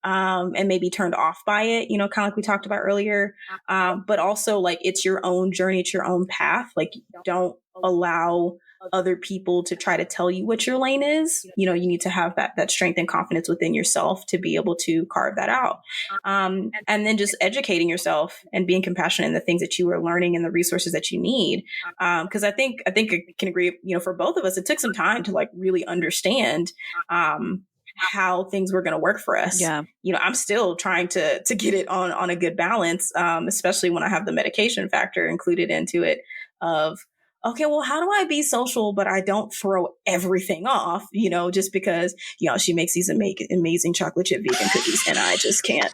and maybe turned off by it, kind of like we talked about earlier. But also, like, it's your own journey, it's your own path. Like, don't allow other people to try to tell you what your lane is. You need to have that strength and confidence within yourself to be able to carve that out. And then just educating yourself and being compassionate in the things that you are learning and the resources that you need. Because I think I can agree, for both of us, it took some time to like really understand how things were going to work for us. Yeah. I'm still trying to get it on a good balance, especially when I have the medication factor included into it of, okay, well, how do I be social, but I don't throw everything off, just because, she makes these amazing chocolate chip vegan cookies and I just can't,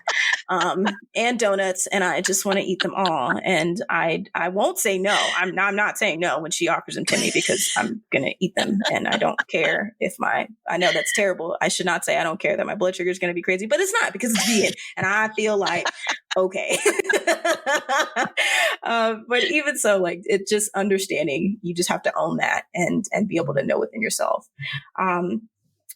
and donuts, and I just want to eat them all. And I won't say no. I'm not saying no when she offers them to me, because I'm going to eat them. And I don't care if I know that's terrible. I should not say I don't care that my blood sugar is going to be crazy, but it's not, because it's vegan. And I feel like, okay. But even so, like, it's just understanding, you just have to own that and be able to know within yourself.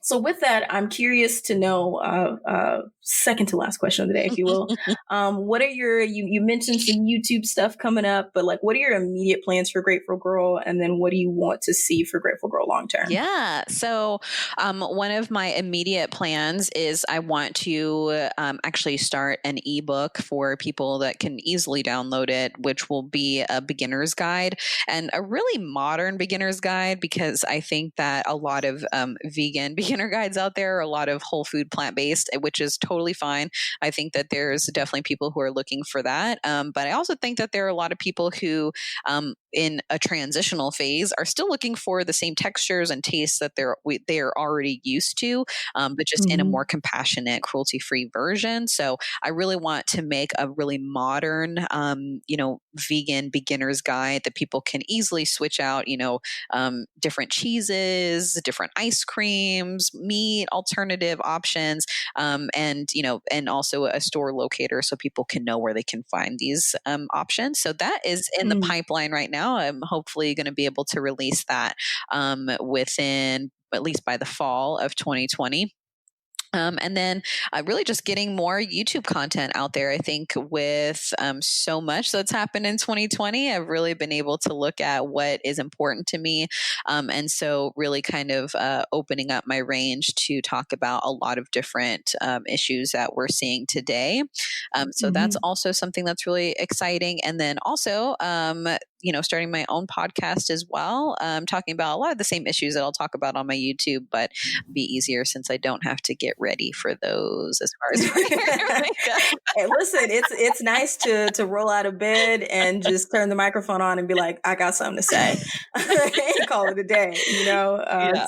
So with that, I'm curious to know, second to last question of the day, if you will. What are you mentioned some YouTube stuff coming up, but like, what are your immediate plans for Grateful Girl? And then what do you want to see for Grateful Girl long term? Yeah. So one of my immediate plans is I want to actually start an ebook for people that can easily download it, which will be a beginner's guide, and a really modern beginner's guide, because I think that a lot of vegan beginner guides out there, a lot of whole food plant-based, which is totally fine. I think that there's definitely people who are looking for that. But I also think that there are a lot of people who, in a transitional phase, are still looking for the same textures and tastes that they are already used to, but just in a more compassionate, cruelty-free version. So I really want to make a really modern, vegan beginner's guide that people can easily switch out, different cheeses, different ice creams, meat, alternative options, and also a store locator so people can know where they can find these options. So that is in the pipeline right now. I'm hopefully going to be able to release that within, at least by the fall of 2020. And then really just getting more YouTube content out there. I think with so much that's happened in 2020, I've really been able to look at what is important to me. And so really kind of opening up my range to talk about a lot of different issues that we're seeing today. So that's also something that's really exciting. And then also, starting my own podcast as well, talking about a lot of the same issues that I'll talk about on my YouTube, but be easier since I don't have to get ready for those as far as Hey, listen, it's nice to roll out of bed and just turn the microphone on and be like, I got something to say, and call it a day,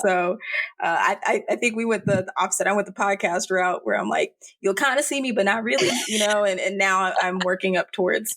So I think we went the opposite. I went the podcast route where I'm like, you'll kind of see me, but not really, and now I'm working up towards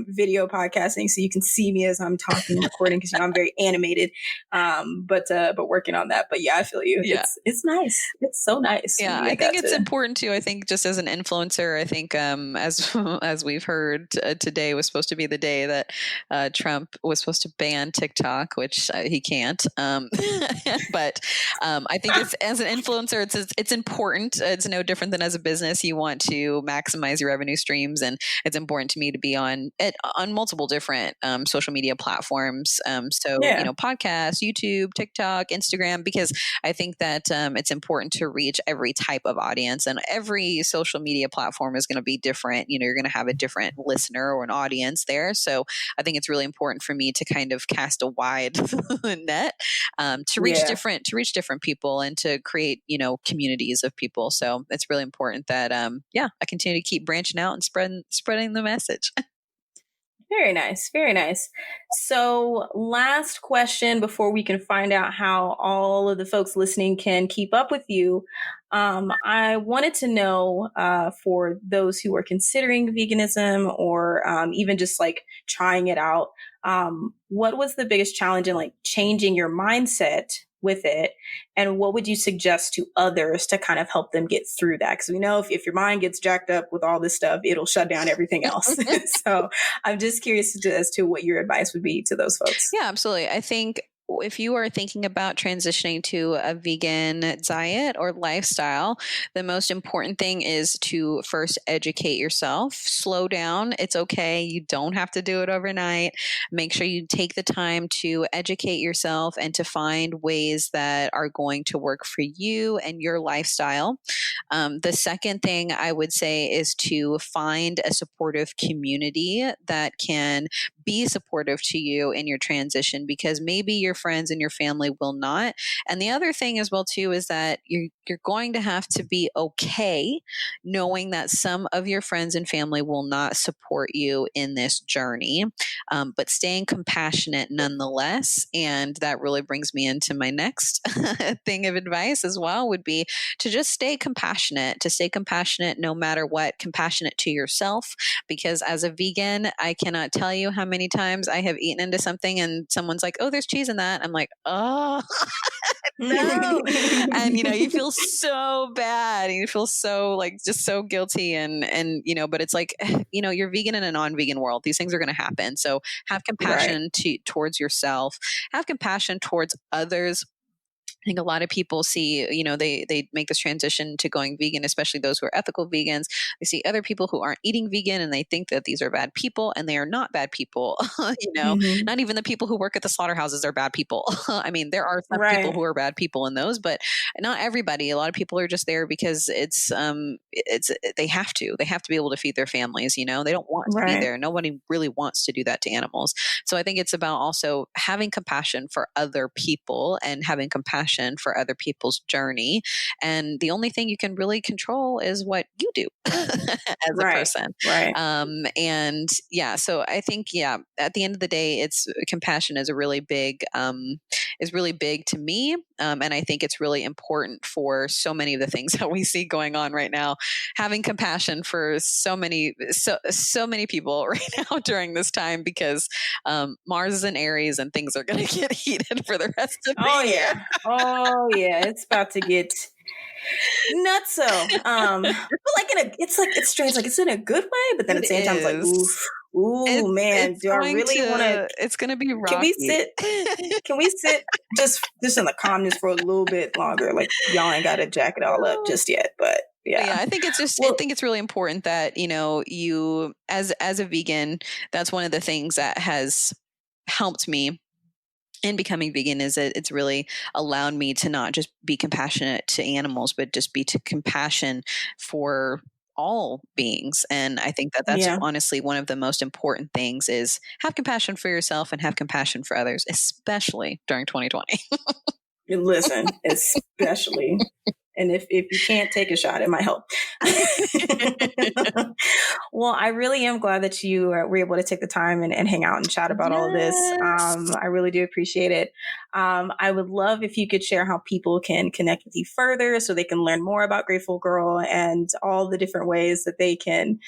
video podcasting, so you can see me as I'm talking and recording, because I'm very animated. But working on that. But yeah, I feel you. Yeah. It's nice. It's so nice. Yeah, I think it's important too. I think just as an influencer, I think as we've heard, today was supposed to be the day that Trump was supposed to ban TikTok, which he can't. But I think as an influencer, it's important. It's no different than as a business. You want to maximize your revenue streams, and it's important to me to be on multiple different social media platforms. Podcasts, YouTube, TikTok, Instagram, because I think that it's important to reach every type of audience, and every social media platform is going to be different. You're going to have a different listener or an audience there. So I think it's really important for me to kind of cast a wide net to reach different people, and to create, communities of people. So it's really important that, I continue to keep branching out and spreading the message. Very nice. Very nice. So last question before we can find out how all of the folks listening can keep up with you. I wanted to know, for those who are considering veganism, or even just like trying it out, what was the biggest challenge in like changing your mindset with it? And what would you suggest to others to kind of help them get through that? Because we know if your mind gets jacked up with all this stuff, it'll shut down everything else. So I'm just curious as to what your advice would be to those folks. Yeah, absolutely. I think if you are thinking about transitioning to a vegan diet or lifestyle, the most important thing is to first educate yourself. Slow down. It's okay. You don't have to do it overnight. Make sure you take the time to educate yourself and to find ways that are going to work for you and your lifestyle. The second thing I would say is to find a supportive community that can be supportive to you in your transition, because maybe your friends and your family will not. And the other thing as well too is that you're going to have to be okay knowing that some of your friends and family will not support you in this journey, but staying compassionate nonetheless. And that really brings me into my next thing of advice as well, would be to just stay compassionate, no matter what, compassionate to yourself. Because as a vegan, I cannot tell you how many times I have eaten into something and someone's like, oh, there's cheese in that. I'm like, oh, no. And, you feel so bad, and you feel so just so guilty. And, but it's like, you're vegan in a non-vegan world. These things are going to happen. So have compassion towards yourself, have compassion towards others. I think a lot of people see, they make this transition to going vegan, especially those who are ethical vegans. They see other people who aren't eating vegan and they think that these are bad people, and they are not bad people. Mm-hmm. Not even the people who work at the slaughterhouses are bad people. I mean, there are some people who are bad people in those, but not everybody. A lot of people are just there because they have to be able to feed their families. They don't want to be there. Nobody really wants to do that to animals. So I think it's about also having compassion for other people and having compassion for other people's journey. And the only thing you can really control is what you do as a person. So I think, at the end of the day, compassion is really big to me. And I think it's really important for so many of the things that we see going on right now, having compassion for so many people right now during this time, because Mars is in Aries and things are going to get heated for the rest of the year. Oh yeah, it's about to get nuts. So, but it's strange. Like, it's in a good way, but then at the same time, it's like, man, do I really want to? It's going to be rocky. Can we sit just in the calmness for a little bit longer? Like, y'all ain't got to jack it all up just yet, but. Yeah, I think I think it's really important that, you as a vegan, that's one of the things that has helped me in becoming vegan, is that it's really allowed me to not just be compassionate to animals, but just be compassion for all beings. And I think that that's honestly one of the most important things, is have compassion for yourself and have compassion for others, especially during 2020. Listen, especially And if you can't take a shot, it might help. Well, I really am glad that you were able to take the time and hang out and chat about all of this. I really do appreciate it. I would love if you could share how people can connect with you further so they can learn more about Grateful Girl and all the different ways that they can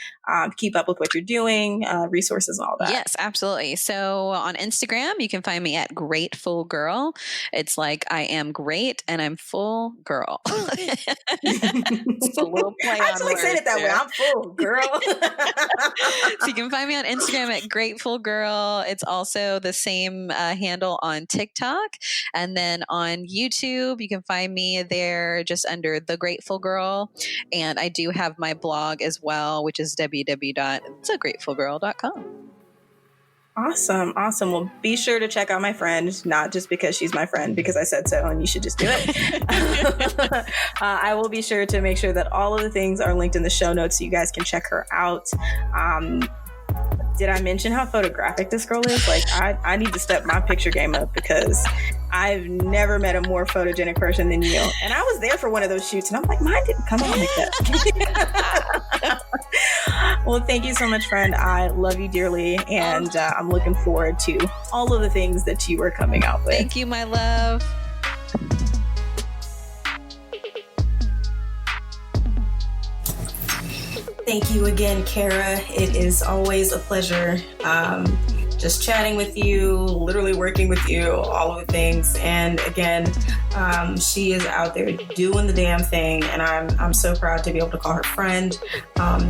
keep up with what you're doing, resources and all that. Yes, absolutely. So on Instagram, you can find me at Grateful Girl. It's like I am great and I'm full girl. It's a little play I on actually said it that way. there. I'm full, girl. So you can find me on Instagram at Grateful Girl. It's also the same handle on TikTok. And then on YouTube, you can find me there just under The Grateful Girl. And I do have my blog as well, which is www.thegratefulgirl.com. Awesome. Well, be sure to check out my friend, not just because she's my friend, because I said so and you should just do it. I will be sure to make sure that all of the things are linked in the show notes so you guys can check her out. Did I mention how photographic this girl is? Like, I need to step my picture game up because I've never met a more photogenic person than you. And I was there for one of those shoots and I'm like, mine didn't come out like that. Well, thank you so much, friend. I love you dearly. And I'm looking forward to all of the things that you are coming out with. Thank you, my love. Thank you again, Cara. It is always a pleasure just chatting with you, literally working with you, all of the things. And again, she is out there doing the damn thing, and I'm so proud to be able to call her friend.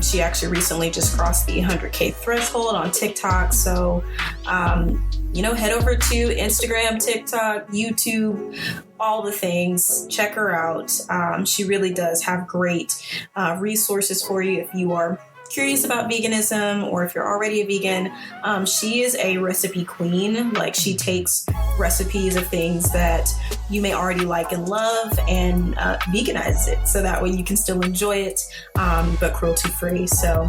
She actually recently just crossed the 100K threshold on TikTok. So, head over to Instagram, TikTok, YouTube, all the things. Check her out. She really does have great resources for you if you are curious about veganism or if you're already a vegan. She is a recipe queen. Like, she takes recipes of things that you may already like and love and veganizes it so that way you can still enjoy it, but cruelty free. So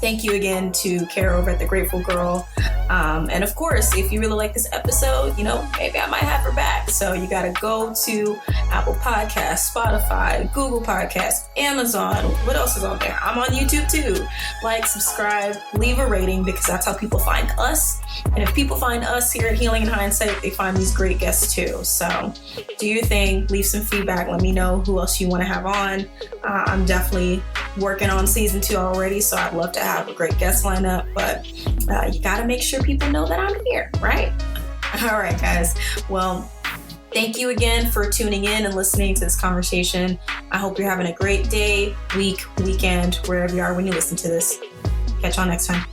thank you again to Cara over at The Grateful Girl. And of course, if you really like this episode, maybe I might have her back. So you got to go to Apple Podcasts, Spotify, Google Podcasts, Amazon. What else is on there? I'm on YouTube too. Like, subscribe, leave a rating because that's how people find us. And if people find us here at Healing in Hindsight, they find these great guests too. So do your thing, leave some feedback. Let me know who else you want to have on. I'm definitely working on season 2 already, so I'd love to have a great guest lineup, but you got to make sure people know that I'm here, right? All right, guys. Well, thank you again for tuning in and listening to this conversation. I hope you're having a great day, week, weekend, wherever you are when you listen to this. Catch y'all next time.